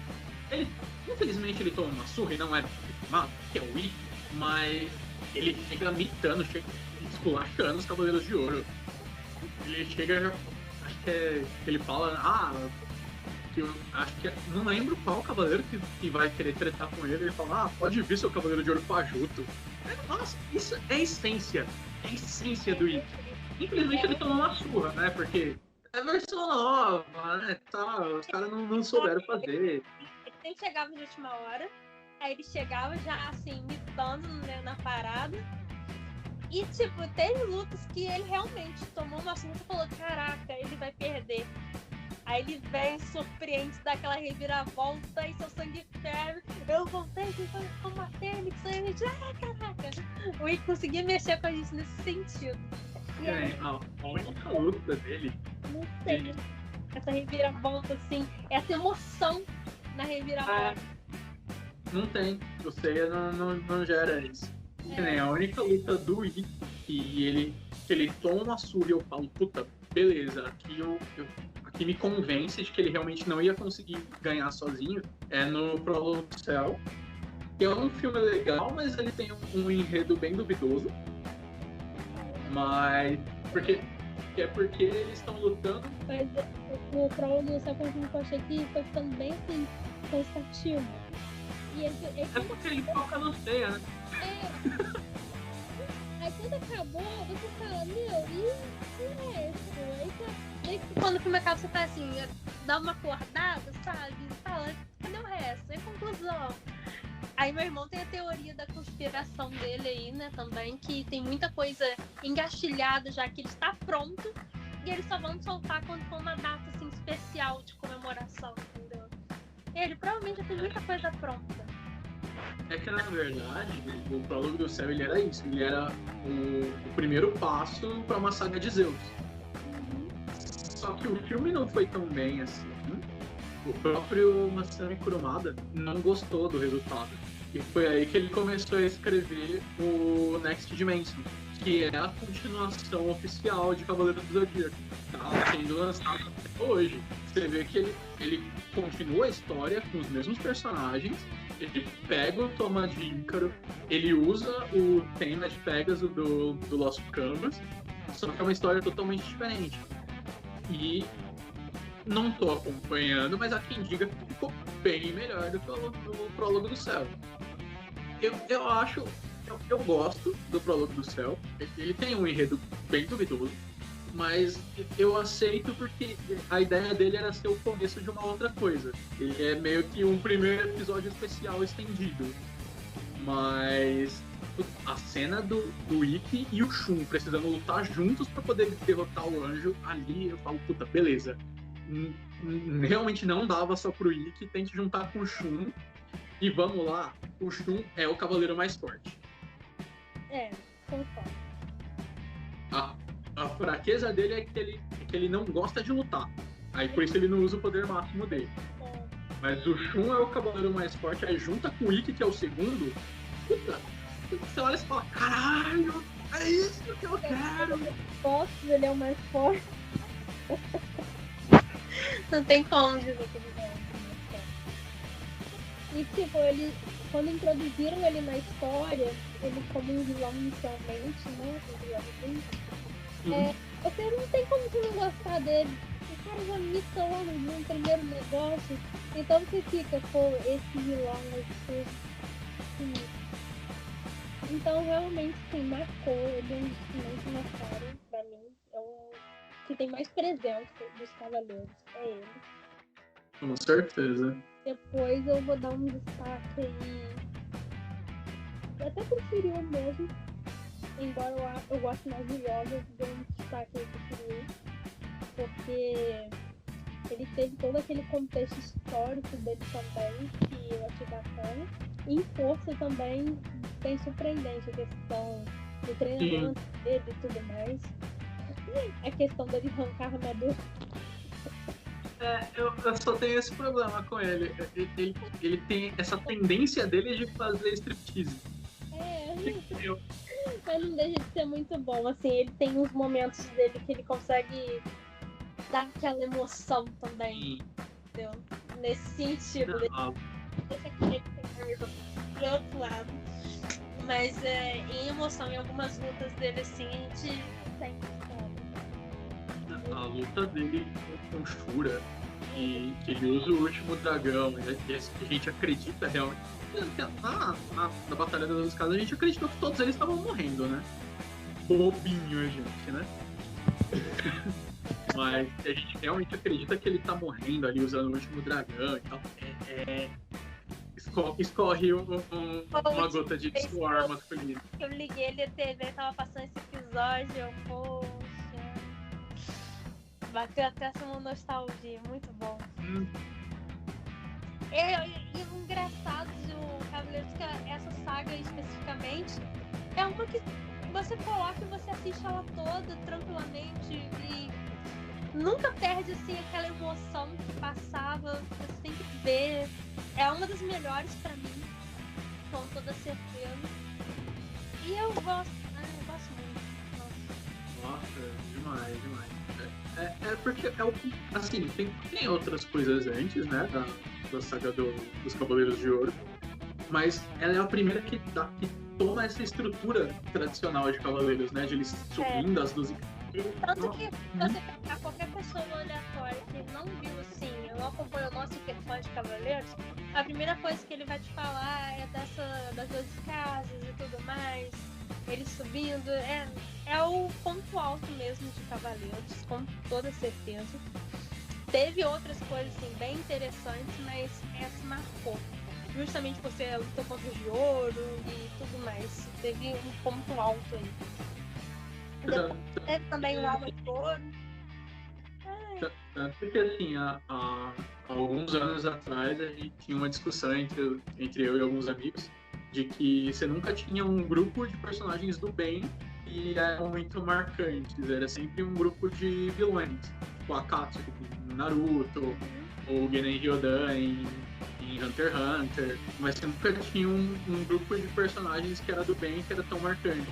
Infelizmente ele toma uma surra e não era filmado, que é o Ikki, mas ele chega mitando, esculachando os Cavaleiros de Ouro. Ele chega já... Acho que ele fala... não lembro qual cavaleiro que vai querer tretar com ele. Ele fala, pode vir seu Cavaleiro de Ouro fajuto. Nossa, isso é a essência. É a essência do Ikki. Infelizmente ele tomou uma surra, né? Porque é versão nova, né? Os caras não souberam fazer. Ele chegava de última hora, aí ele chegava já assim, mitando, né, na parada. E tipo, teve lutas que ele realmente tomou uma surra e falou, caraca, ele vai perder. Aí ele vem, surpreende, dá aquela reviravolta e seu sangue ferve. Eu voltei, como uma fênix, aí a gente, caraca. O Ikki conseguia mexer com a gente nesse sentido. E aí, a única luta dele... Não sei, essa reviravolta, assim, essa emoção na reviravolta. Não tem, o Seiya não gera isso. Que nem a única luta do Ikki que ele toma uma surra e eu falo, puta, beleza, aqui me convence de que ele realmente não ia conseguir ganhar sozinho, é no Prólogo do Céu, que é um filme legal, mas ele tem um enredo bem duvidoso. Mas porque eles estão lutando. Mas o Prólogo do Céu foi um filme que eu achei que foi ficando bem assim, cansativo. É porque ele foca no Seiya, né? Aí quando acabou, você fala, meu, e o resto? Aí quando o filme acaba, você faz assim, dá uma acordada, sabe? Fala, cadê o resto? É conclusão. Aí meu irmão tem a teoria da conspiração dele aí, né, também, que tem muita coisa engatilhada já, que ele está pronto, e eles só vão soltar quando for uma data, assim, especial de comemoração, entendeu? Ele provavelmente já tem muita coisa pronta. É que, na verdade, o Prólogo do Céu, ele era isso. Ele era o primeiro passo para uma saga de Zeus. Só que o filme não foi tão bem assim. O próprio Masami Kurumada não gostou do resultado. E foi aí que ele começou a escrever o Next Dimension, que é a continuação oficial de Cavaleiro do Zodíaco. Tá sendo lançado até hoje. Você vê que ele continua a história com os mesmos personagens. Ele pega o Toma de Ícaro, ele usa o tema de Pegasus do Lost Canvas, só que é uma história totalmente diferente. E não tô acompanhando, mas há quem diga que ficou bem melhor do que o Prólogo do Céu. Eu acho, eu gosto do Prólogo do Céu. Ele tem um enredo bem duvidoso, mas eu aceito porque a ideia dele era ser o começo de uma outra coisa. Ele é meio que um primeiro episódio especial estendido. Mas a cena do Ikki e o Shun precisando lutar juntos para poder derrotar o anjo, ali eu falo, puta, beleza. Realmente não dava só pro Ikki, tem que juntar com o Shun. E vamos lá, o Shun é o cavaleiro mais forte. Concordo. A fraqueza dele é que ele não gosta de lutar. Aí por isso ele não usa o poder máximo dele. Mas o Shun é o cavaleiro mais forte, aí junta com o Ikki, que é o segundo. Puta, você olha e fala, caralho, é isso que eu quero. Ele é o mais forte. Não tem como dizer que ele não é o mais forte. E tipo, quando introduziram ele na história, ele como um vilão inicialmente, né? Você não tem como você não gostar dele. O cara já mitou no primeiro negócio. Então você fica, pô, esse vilão vai ser sinistro. Então realmente sim, marcou. Ele é um dos que mais marcaram pra mim. É o que tem mais presença dos Cavaleiros. É ele. Com certeza. Depois eu vou dar um destaque aí. Até pro Kiryu mesmo. Embora eu goste mais de jogos, dou um destaque aí pro Kiryu. Porque ele teve todo aquele contexto histórico dele também, que eu achei bacana. E em força também bem surpreendente a questão do treinamento dele e tudo mais. A questão dele arrancar a armadura. Eu só tenho esse problema com ele. Ele tem essa tendência dele de fazer striptease. Mas não deixa de ser muito bom. Assim, ele tem uns momentos dele que ele consegue dar aquela emoção também. Entendeu? Nesse sentido. Deixa que ele tem pro outro lado. Mas em emoção, em algumas lutas dele, assim, a gente tem a luta dele com o Shura, que ele usa o último dragão, e a gente acredita realmente. Na Batalha das Casas, a gente acreditou que todos eles estavam morrendo, né? Bobinho a gente, né? Mas a gente realmente acredita que ele tá morrendo ali usando o último dragão e tal. Escorre uma gota de suor masculino. Eu liguei ele a TV, tava passando esse episódio, poxa. Bateu até essa nostalgia, muito bom. E o engraçado do Cavaleiros, que essa saga especificamente, é uma que você coloca e você assiste ela toda tranquilamente e nunca perde assim aquela emoção que passava, você tem que ver. É uma das melhores pra mim, com toda certeza. E eu gosto muito. Nossa, demais. É porque assim, tem outras coisas antes, né, da saga dos Cavaleiros de Ouro, mas ela é a primeira que toma essa estrutura tradicional de Cavaleiros, né, de eles subindo as 12. Tanto que você pegar qualquer pessoa aleatória que não viu assim, não acompanhou o nosso fã de Cavaleiros, a primeira coisa que ele vai te falar é das 12 casas e tudo mais, eles subindo, é o ponto alto mesmo de Cavaleiros, com toda certeza. Teve outras coisas assim, bem interessantes, mas essa marcou. Justamente por ser a luta contra o de ouro e tudo mais. Teve um ponto alto aí. Teve também o Alma de Ouro. Porque assim, há alguns anos atrás a gente tinha uma discussão entre eu e alguns amigos de que você nunca tinha um grupo de personagens do bem que eram muito marcantes, era sempre um grupo de vilões, tipo a Akatsuki em Naruto, ou Genen Ryodan em Hunter x Hunter, mas você nunca tinha um grupo de personagens que era do bem, que era tão marcante.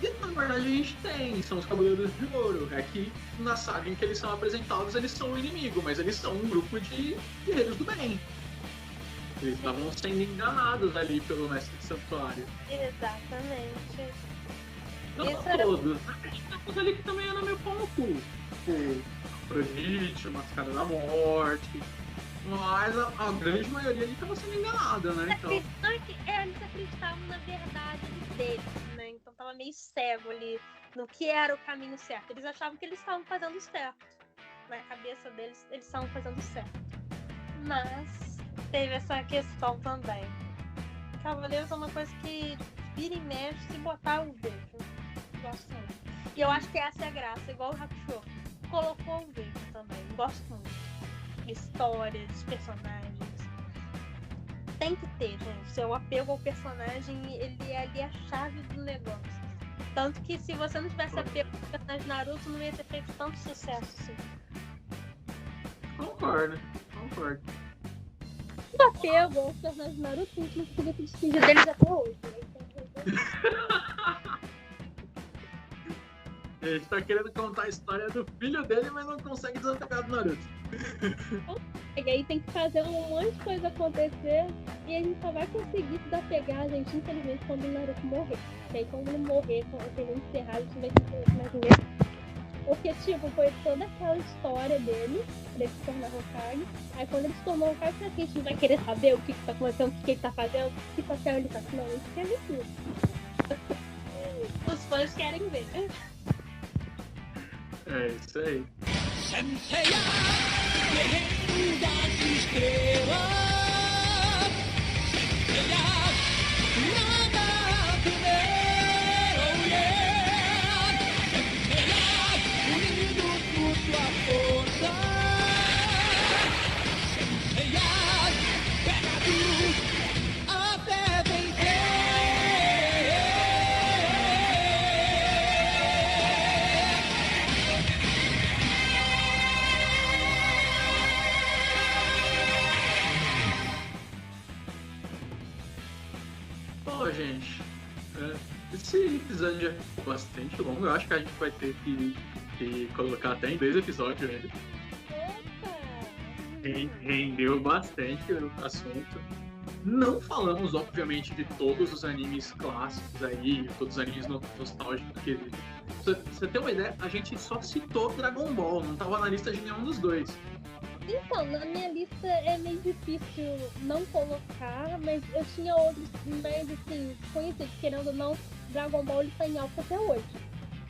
E na verdade a gente tem, são os Cavaleiros de Ouro. É que na saga em que eles são apresentados, eles são o inimigo, mas eles são um grupo de guerreiros do bem. Eles estavam sendo enganados ali pelo Mestre do Santuário. Exatamente. Não Isso era- todos, né? Tem uns ali que também eram meio pau no cu. Tipo, Afrodite, Mascara da Morte. Mas a grande maioria ali estava sendo enganada, né? Então, Eles acreditavam na verdade deles, né? Então tava meio cego ali no que era o caminho certo. Eles achavam que eles estavam fazendo certo. Na cabeça deles, eles estavam fazendo certo. Mas teve essa questão também. Cavaleiros é uma coisa que vira e mexe, se botar eu vejo. Gosto muito. E eu acho que essa é a graça, igual o Hakusho. Colocou o vejo também. Gosto muito. Histórias, personagens. Tem que ter, gente. Seu apego ao personagem, ele é ali a chave do negócio. Tanto que se você não tivesse apego ao personagem Naruto, não ia ter feito tanto sucesso assim. concordo. O apego aos personagens de Naruto, a gente não conseguiu se despedir deles até hoje. Né? A gente tá querendo contar a história do filho dele, mas não consegue desapegar do Naruto. E aí tem que fazer um monte de coisa acontecer e a gente só vai conseguir desapegar, gente, infelizmente, quando o Naruto morrer. E aí quando ele morrer, quando ele encerrar, a gente vai ter mais dinheiro. Porque, tipo, foi toda aquela história dele, pra ele se tornar Hokage. Aí quando ele se tornou Hokage, será que a gente vai querer saber o que tá acontecendo, o que ele tá fazendo, que papel ele tá assinando? A gente quer ver tudo. Os fãs querem ver. É isso aí. Bom, gente, esse episódio já é bastante longo. Eu acho que a gente vai ter que colocar até em 2 episódios ele. Rendeu bastante o assunto. Não falamos, obviamente, de todos os animes clássicos aí, todos os animes nostálgicos que existem. Pra você ter uma ideia, a gente só citou Dragon Ball, não tava na lista de nenhum dos dois. Então, na minha lista é meio difícil não colocar, mas eu tinha outros mais, assim, conhecidos. Querendo ou não, Dragon Ball ele tá em alta até hoje.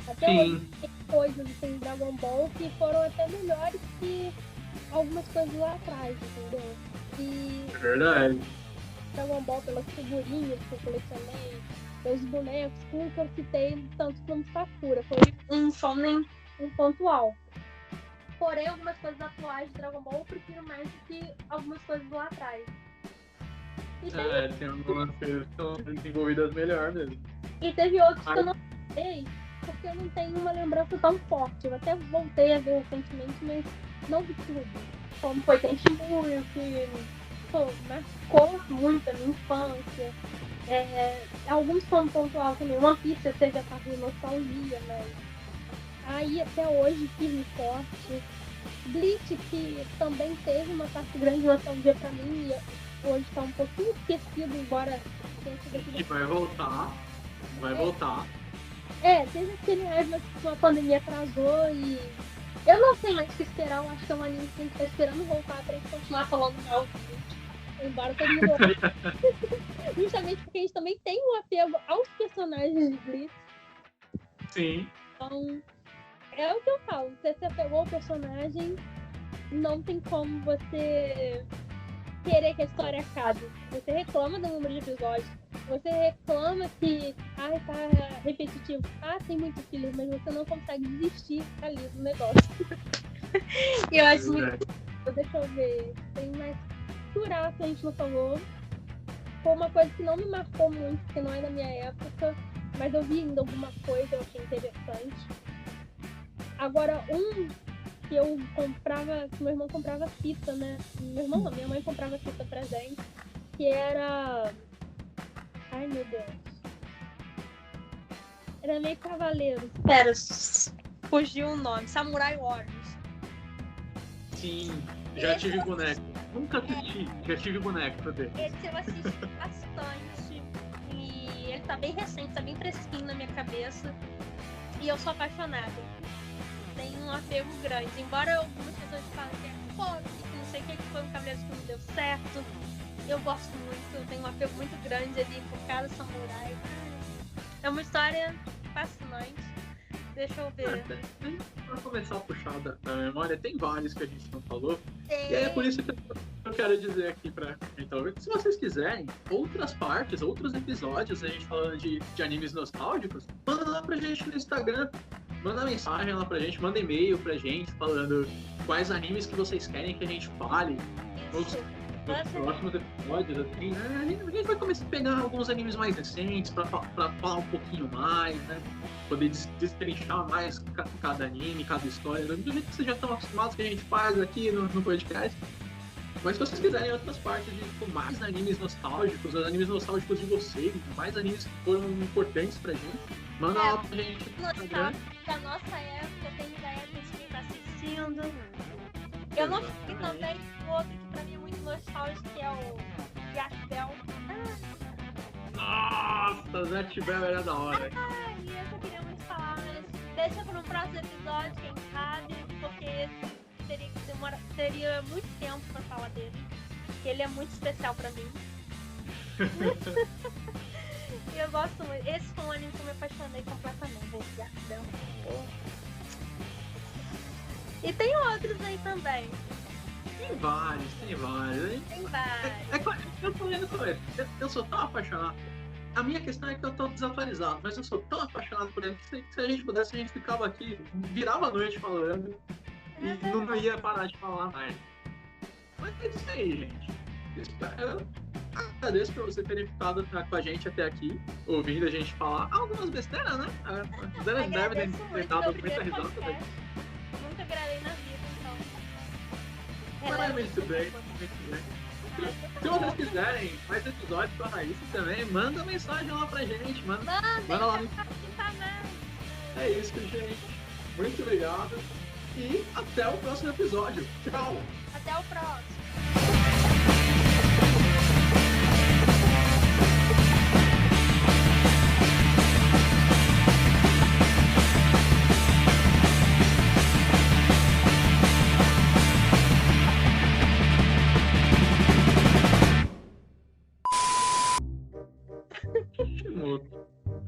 Até hoje tem coisas assim, em Dragon Ball que foram até melhores que algumas coisas lá atrás, entendeu? E É verdade. Dragon Ball pelas figurinhas que eu colecionei, pelos bonecos, tudo que eu citei, tanto como Sakura. Foi Um shonen. um ponto alto. Porém, algumas coisas atuais de Dragon Ball eu prefiro mais do que algumas coisas lá atrás. E teve, Tem algumas coisas que estão desenvolvidas melhor mesmo. e teve outros que eu não sei, porque eu não tenho uma lembrança tão forte. Eu até voltei a ver recentemente, mas não vi tudo. Como foi Tenshinhan, que marcou muito a minha infância. Alguns foram pontual também. One Piece teve a parte de nostalgia, mas aí até hoje firme e forte. Bleach, que também teve uma parte grande de nostalgia pra mim, e hoje tá um pouquinho esquecido, embora tenha sido aquele. E vai voltar. Teve aquele época que a pandemia atrasou e eu não sei mais o que esperar. Eu acho que é um anime que a gente tá esperando voltar pra gente continuar falando mal do Bleach. Embora todo mundo justamente porque a gente também tem um apego aos personagens de Bleach. Sim. Então, é o que eu falo. Se você pegou o personagem, não tem como você querer que a história acabe. Você reclama do número de episódios. Você reclama que tá repetitivo. Tem muito filler, mas você não consegue desistir ali do negócio. E eu acho muito. Deixa eu ver. Tem mais Curaço, a gente não falou. foi uma coisa que não me marcou muito, porque não é da minha época, mas eu vi ainda alguma coisa, eu achei interessante. Agora, que eu comprava, que meu irmão comprava fita, né? Meu irmão não, minha mãe comprava fita pra gente, que era... Ai, meu Deus. Era meio cavaleiro. Pera, fugiu o nome. Samurai Warriors. Sim, já tive boneco. Nunca assisti, já tive boneco dele. Esse eu assisti bastante. E ele tá bem recente, tá bem fresquinho na minha cabeça. E eu sou apaixonada. Tem um apego grande. Embora algumas pessoas falem que é pobre, que não sei o que foi um Cavaleiro que não deu certo. Eu gosto muito, eu tenho um apego muito grande ali por cada samurai. É uma história fascinante. Deixa eu ver. Pra começar a puxar da memória, tem vários que a gente não falou. Tem... E é por isso que eu quero dizer aqui pra quem tá ouvindo, se vocês quiserem outras partes, outros episódios, a gente falando de animes nostálgicos, manda lá pra gente no Instagram. Manda mensagem lá pra gente, manda e-mail pra gente falando quais animes que vocês querem que a gente fale. Nos próximos episódios, assim, né? A gente vai começar a pegar alguns animes mais recentes pra falar um pouquinho mais, né? Poder destrinchar mais cada anime, cada história, do jeito que vocês já estão acostumados que a gente faz aqui no podcast. Mas se vocês quiserem outras partes de mais animes nostálgicos, os animes nostálgicos de vocês, mais animes que foram importantes pra gente, manda lá pra gente no Instagram. Da nossa época, tem da época de quem tá assistindo. Eu não fiquei também com outro que pra mim é muito nostálgico, que é o Yacht Bell. Nossa, Zet Bell era da hora. Ai, eu queria muito falar, mas deixa para um próximo episódio, quem sabe, porque teria muito tempo pra falar dele. Ele é muito especial pra mim. E eu gosto muito. Esse foi um anime que eu me apaixonei completamente. Esse Yacht Bell. E tem outros aí também. Tem vários. Tem vários. Eu tô lendo com ele. Eu sou tão apaixonado. A minha questão é que eu tô desatualizado, mas eu sou tão apaixonado por ele que se a gente pudesse, a gente ficava aqui, virava a noite falando e não ia parar de falar mais. Mas é isso aí, gente. Eu agradeço por você terem ficado com a gente até aqui, ouvindo a gente falar algumas besteiras, né? Deve ter dado muita risada também. Nunca gravei na vida, então. Mas muito bem. Se vocês quiserem mais episódios com a Raíssa também, manda mensagem lá pra gente. Manda lá no... É isso, gente. Muito obrigado. E até o próximo episódio. Tchau. Até o próximo.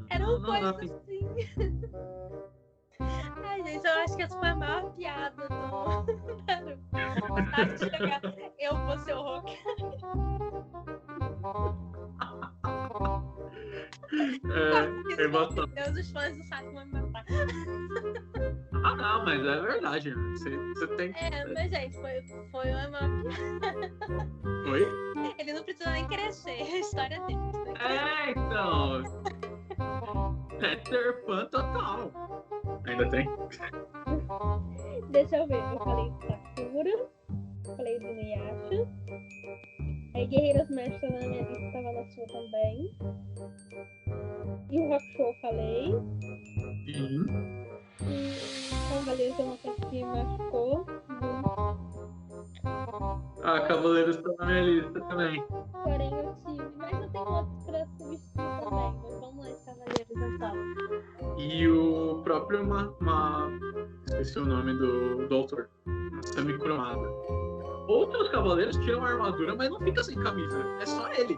Era uma coisa assim. Ai, gente, eu acho que essa foi a maior piada do Naruto. Eu vou ser o Hulk. Deus, os fãs do Sato vão me matar. Ah, não, mas é verdade. Você tem que... mas gente, foi uma maior piada. Oi? Ele não precisa nem crescer, a história dele. Então... Peter Pan total. Ainda tem? Deixa eu ver, eu falei do Sakura, falei do Inuyasha, aí Guerreiras Mestres na minha lista, tava na sua também, e o Rock Show eu falei, Sim. e Cavaleiros eu não sei se machucou muito. Cavaleiros tá na minha lista também. Porém eu tive, mas eu tenho outros pra substituir também, mas vamos lá de Cavaleiros então. E o próprio esqueci o nome do autor. Masami Kurumada. Outros cavaleiros tiram a armadura, mas não fica sem camisa. É só ele.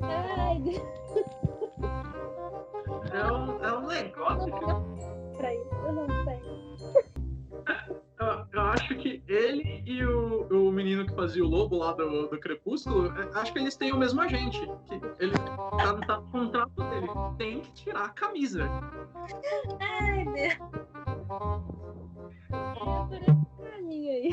Ai, É um negócio que... pra isso, eu não sei. Eu acho que ele e o menino que fazia o lobo lá do Crepúsculo, acho que eles têm o mesmo agente. Que ele tá no contrato dele. Tem que tirar a camisa. Ai, Deus. É por esse caminho aí.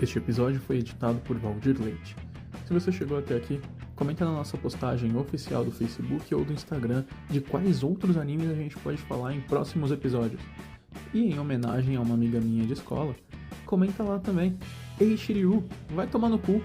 Este episódio foi editado por Valdir Leite. Se você chegou até aqui, comenta na nossa postagem oficial do Facebook ou do Instagram de quais outros animes a gente pode falar em próximos episódios. E em homenagem a uma amiga minha de escola, comenta lá também: Ei Shiryu, vai tomar no cu!